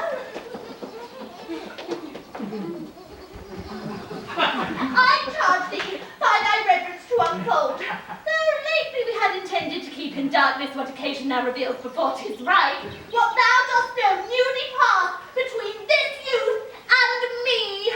I charge thee by thy reverence to unfold. Though lately we had intended to keep in darkness what occasion now reveals before 'tis right, what thou dost know newly passed between this youth and me.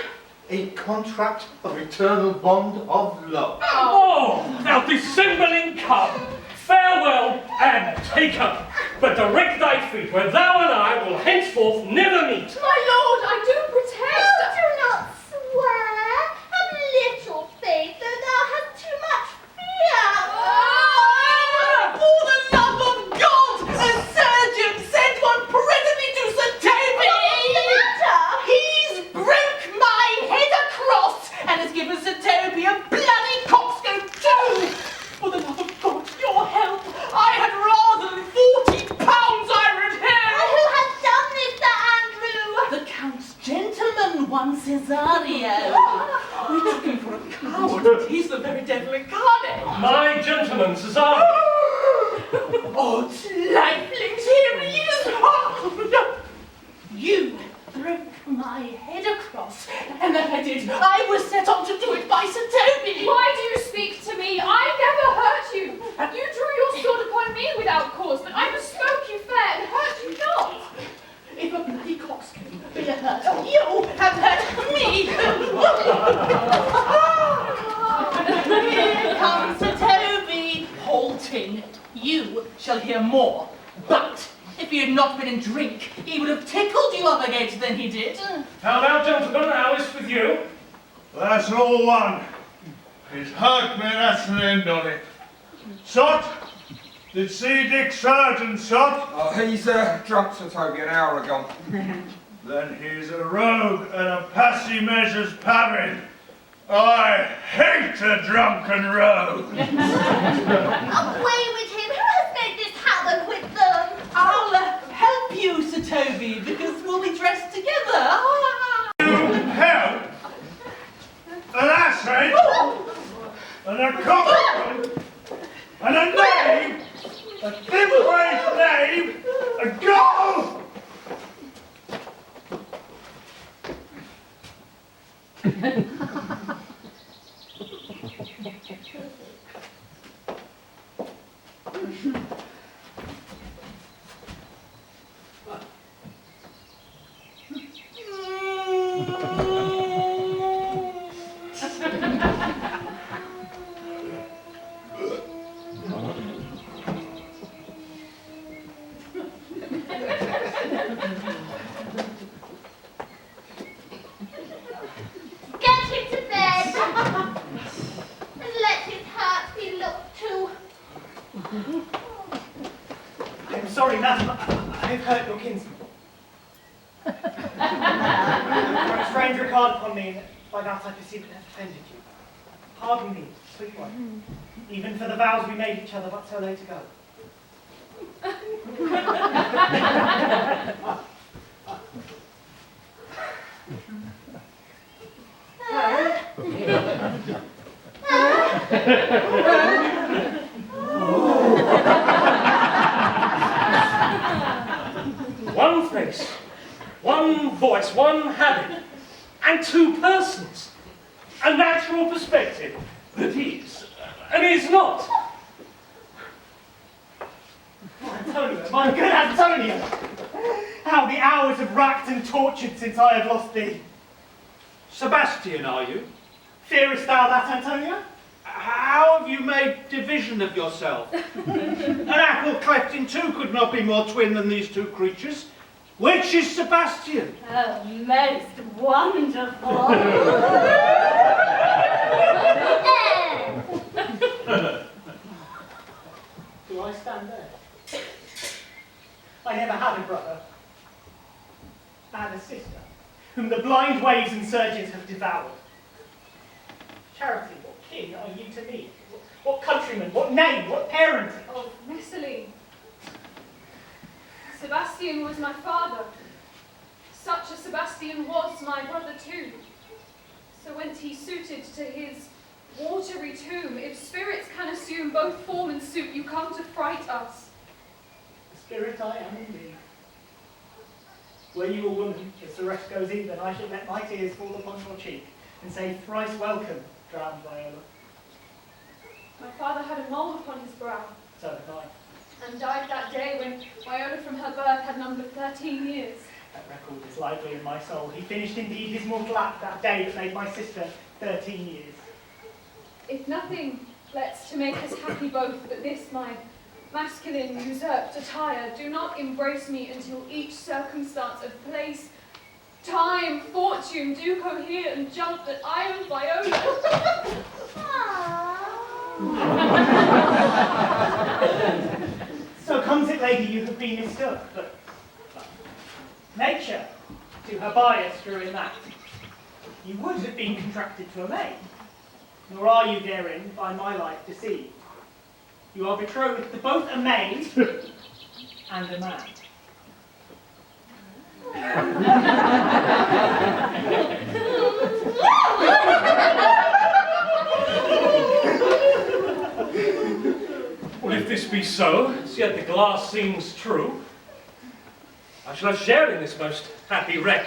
A contract of eternal bond of love. Oh, thou dissembling cub! Farewell and take her, but direct thy feet where thou and I will henceforth never meet. My lord, I do protest. Oh, do not swear. Have little faith, though thou hast too much fear. For the love of God, a surgeon sent one presently to Sir Toby. What's the matter? He's broke my head across and has given Sir Toby a bloody coxcomb too. For the love of God, your help. I had rather than 40 pounds iron hair. Who has done this, Sir Andrew? The Count's gentleman, one Cesario. We took him for a coward, but he's the very devil incarnate. My gentleman, Cesario. Oh, lifelings, here he is! Oh, no. You broke my you shall hear more. But if he had not been in drink, he would have tickled you up against than he did. How now, gentlemen, how is with you? That's all one. He's hurt me, that's an end on it. Sot? Did see Dick Sargent, Sot? Oh, he's drunk, Sir Toby, an hour ago. Then he's a rogue and a passy measures parried. I hate a drunken rogue. Away with him! Who has made this havoc with them? I'll help you, Sir Toby, because we'll be dressed together. Help? An assay? And a cockroach? And a knave? A thin-faced knave? A gull? Get him to bed! And let his heart be looked to. I'm sorry, madam. I've hurt your kinsman. For a stranger called upon me, and by that I perceive it has offended you. Pardon me, sweet one, even for the vows we made each other but so late ago. One face, one voice, one habit, and two persons. A natural perspective that is and is not. Antonio, my good Antonio! How the hours have racked and tortured since I have lost thee. Sebastian, are you? Fearest thou that, Antonio? How have you made division of yourself? An apple cleft in two could not be more twin than these two creatures. Which is Sebastian? Oh, most wonderful. Do I stand there? I never had a brother. I had a sister, whom the blind waves and surges have devoured. Charity, what kin are you to me? What countryman, what name, what parent? Oh, Messerly. Sebastian was my father. Such a Sebastian was my brother too. So went he suited to his watery tomb. If spirits can assume both form and suit, you come to fright us. The spirit I am indeed. Were you a woman, as the rest goes in, then I should let my tears fall upon your cheek and say thrice welcome, drowned Viola. My father had a mole upon his brow, So did I. and died that day when Viola from her birth had numbered 13 years. That record is lively in my soul. He finished indeed his mortal act that day that made my sister 13 years. If nothing lets to make us happy both, but this my masculine usurped attire, do not embrace me until each circumstance of place, time, fortune do cohere and jump that I am Viola. So comes it, lady, you have been mistook, but nature, to her bias, drew in that. You would have been contracted to a maid, nor are you therein by my life deceived. You are betrothed to both a maid and a man. Well, if this be so, as yet the glass seems true, I shall have shared in this most happy wreck.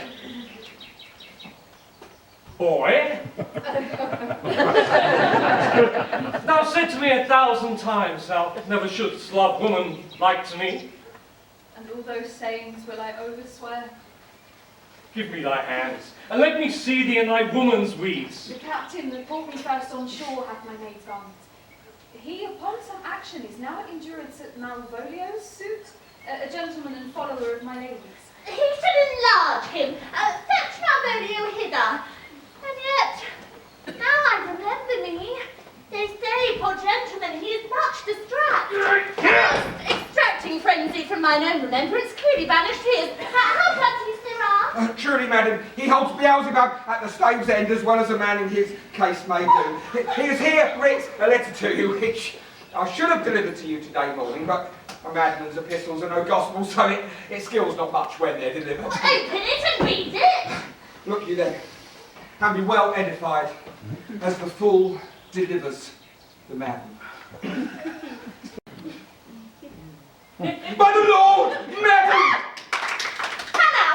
Boy, thou said to me 1,000 times thou never shouldst love woman like to me. And all those sayings will I overswear. Give me thy hands, and let me see thee in thy woman's weeds. The captain that brought me first on shore hath my maid's garments. He, upon some action, is now in durance at Malvolio's suit, a gentleman and follower of my lady's. He should enlarge him. Fetch Malvolio hither. And yet, now I remember me, they say, poor gentleman, he is much distracted. Extracting frenzy from mine own remembrance, clearly banished his. How does he, sirrah? Truly, madam, he holds Beelzebub at the stave's end as well as a man in his case may do. He is here, writ a letter to you, which I should have delivered to you today morning, but a madman's epistles are no gospel, so it skills not much when they're delivered. Open it and read it. Look you then, and be well edified as the fool delivers the madman. By the Lord, madam! How now?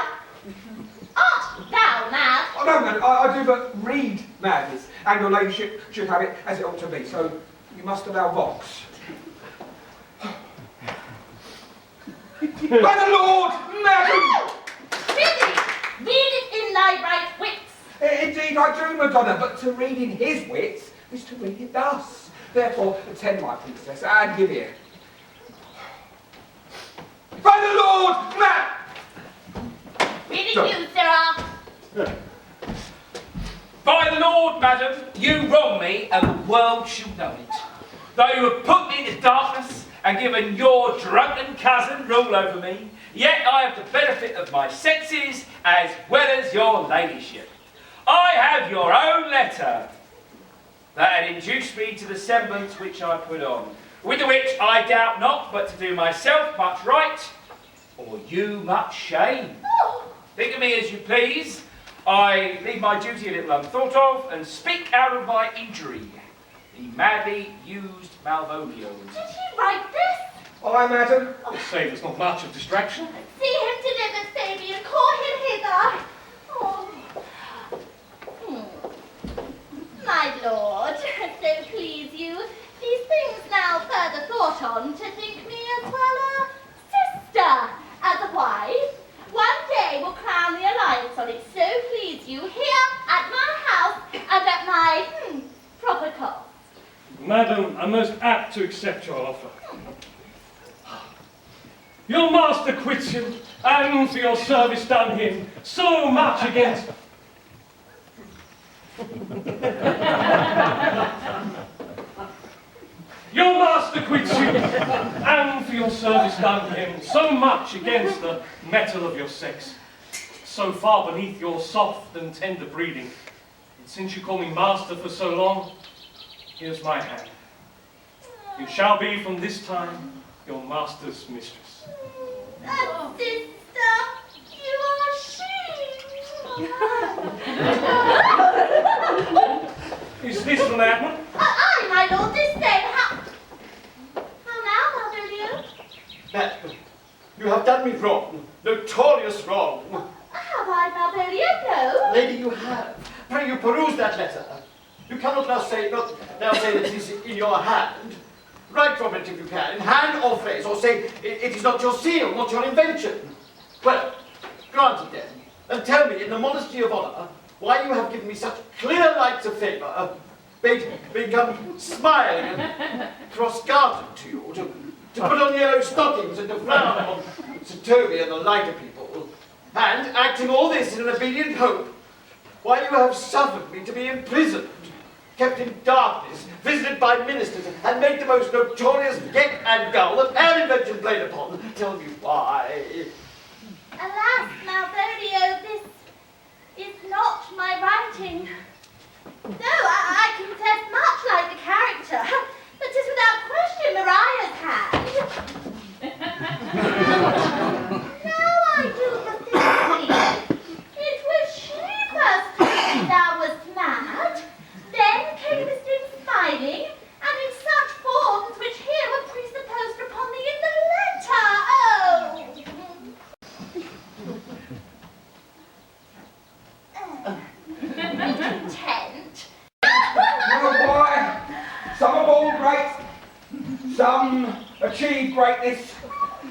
Art thou mad? Oh, no, madam, I do but read madness, and your ladyship should have it as it ought to be, so you must allow vox. By the Lord, madam! Read it in thy right wits. Indeed I do, Madonna, but to read in his wits is to read it thus. Therefore, attend my princess, and give ear. By the Lord, Read it you, sirrah. By the Lord, madam, you wrong me, and the world shall know it. Though you have put me into darkness and given your drunken cousin rule over me, yet I have the benefit of my senses as well as your ladyship. I have your own letter that had induced me to the semblance which I put on, with the which I doubt not but to do myself much right, or you much shame. Think of me as you please. I leave my duty a little unthought of, and speak out of my injury, the madly used Malvolio. Did he write this? Aye, madam. Save us not much of distraction. See him delivered, Fabian. Call him hither. Oh. My lord, so please you, these things now further thought on, to think me as well a sister as a wife. One day will crown the alliance on it, so please you, here at my house and at my proper cost. Madam, I'm most apt to accept your offer. Your master quits you, and for your service done him so much against... Your master quits you, and for your service done him so much against the metal of your sex, so far beneath your soft and tender breeding, and since you call me master for so long, here's my hand. You shall be from this time your master's mistress. Sister, you are she. Is this the madman? Aye, my lord, this same. How now, Malvolio? Madam, you have done me wrong, notorious wrong. Have I, Malvolio? No. Lady, you have. Pray you peruse that letter. You cannot now say that it is in your hand. Write from it if you can, in hand or face, or say it is not your seal, not your invention. Well, granted then, and tell me, in the modesty of honour, why you have given me such clear lights of favour, made me come smiling and cross-gartered to you, to put on yellow stockings and to frown upon Sir Toby and the lighter people, and, acting all this in an obedient hope, why you have suffered me to be imprisoned, kept in darkness, visited by ministers, and made the most notorious geck and gull that man invention played upon. Tell me why. Alas, Malvolio, this is not my writing. Though I confess much like the character, but 'tis without question Mariah's hand. Now I do but think it was she first told me thou wast mad, then camest in smiling, and in such forms which here were presupposed upon thee in the letter. Oh! Content. Well, why? Some are born great, some achieve greatness,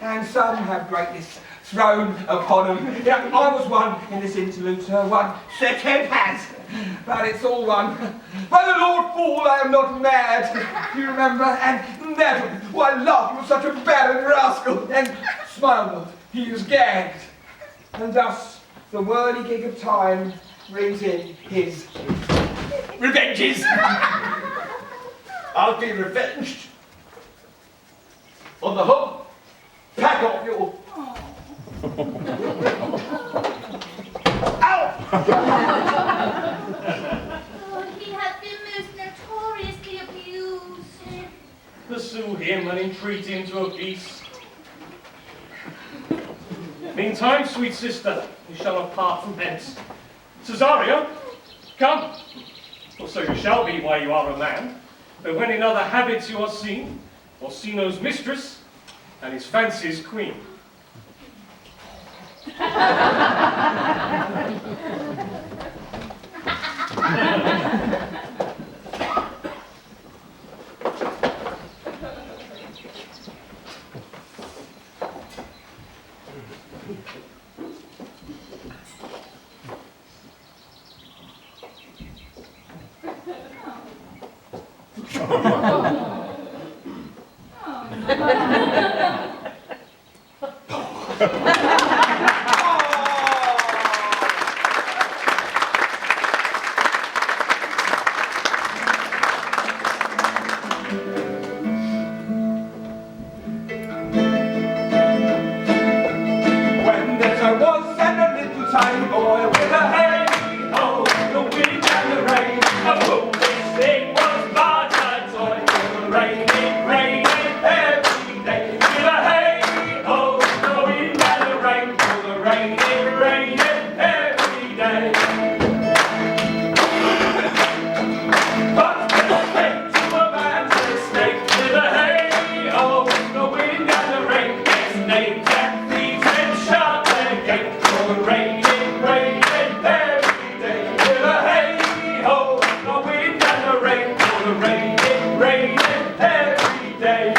and some have greatness thrown upon them. Yeah, I was one in this interlude, sir, one set has, but it's all one. By the Lord Fool, I am not mad, you remember? And never, why laugh, you were such a barren rascal, and smile not, he is gagged. And thus, the whirligig of time brings in his revenges. I'll be revenged. On the hook, pack off your... Ow! Oh, he has been most notoriously abused. Pursue him and entreat him to a peace. Meantime, sweet sister, you shall not part from hence. Cesario, come, for so you shall be while you are a man. But when in other habits you are seen, Orsino's mistress, and his fancy's queen. When there was and a little tiny boy with a hey, oh, the wind and the rain, a foolish thing was but a toy. The rain, it rained every day. With a hey, oh, the wind and the rain, oh, the rain, it rained every day. But when I came to a man's estate, with a hey, oh, the wind and the rain, his name kept thieves and shut the gate. For the rain, it rained every day. With a hey, oh, the wind and the rain, for the rain, it rained every day.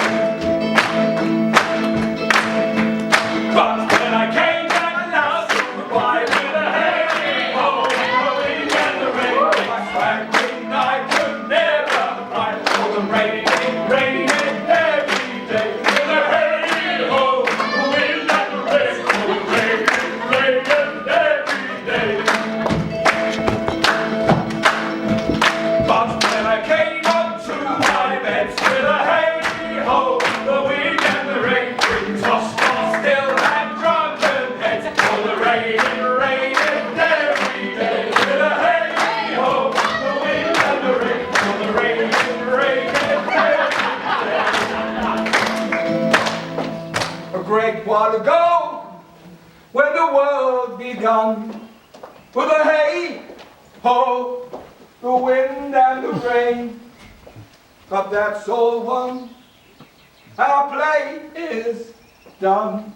But when I came back last, why with a hey, oh, the wind and the rain, my swaggering I could never cry. For the rain, it rained every day. With a hey, oh, the wind and the rain, for the rain, it rained every day. But when I came up to my bed with a hey, ho, the wind and the rain, we tossed on still and drunken heads. For the rain, it rained every day. With a hey, ho, the wind and the rain, for the rain, it rained every day. A great while ago, when the world begun, with a hey, ho, the wind and the rain, but that's all one. Our play is done,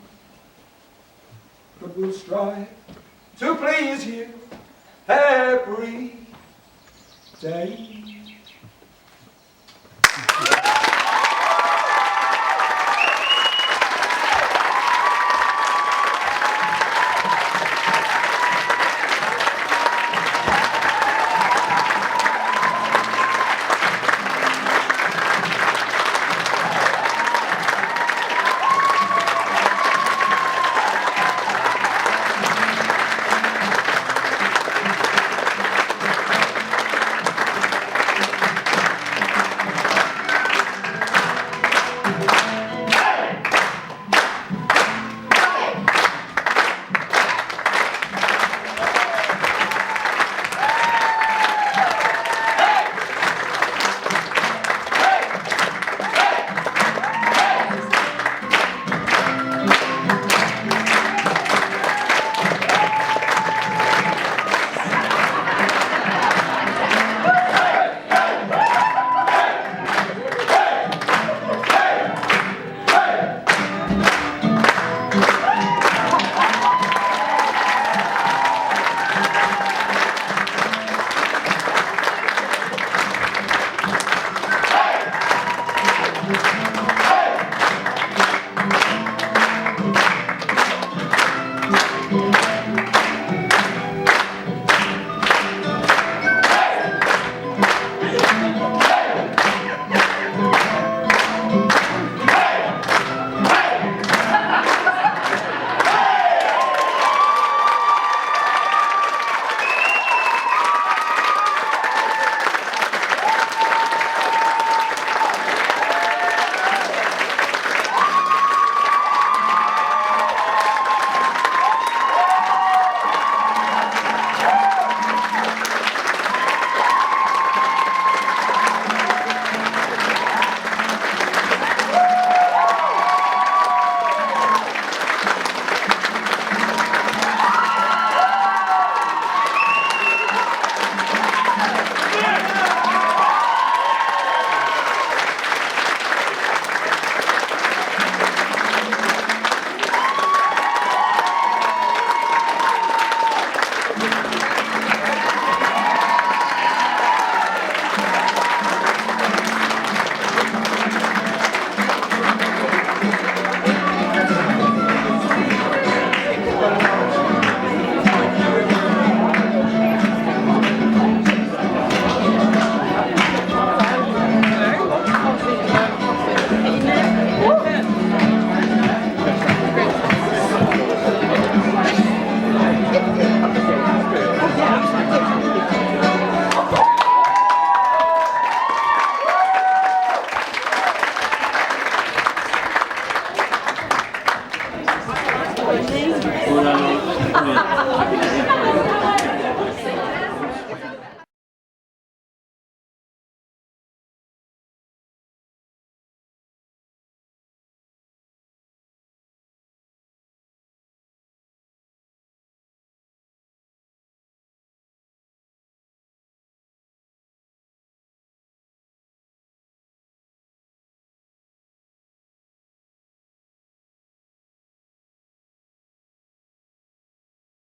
but we'll strive to please you every day.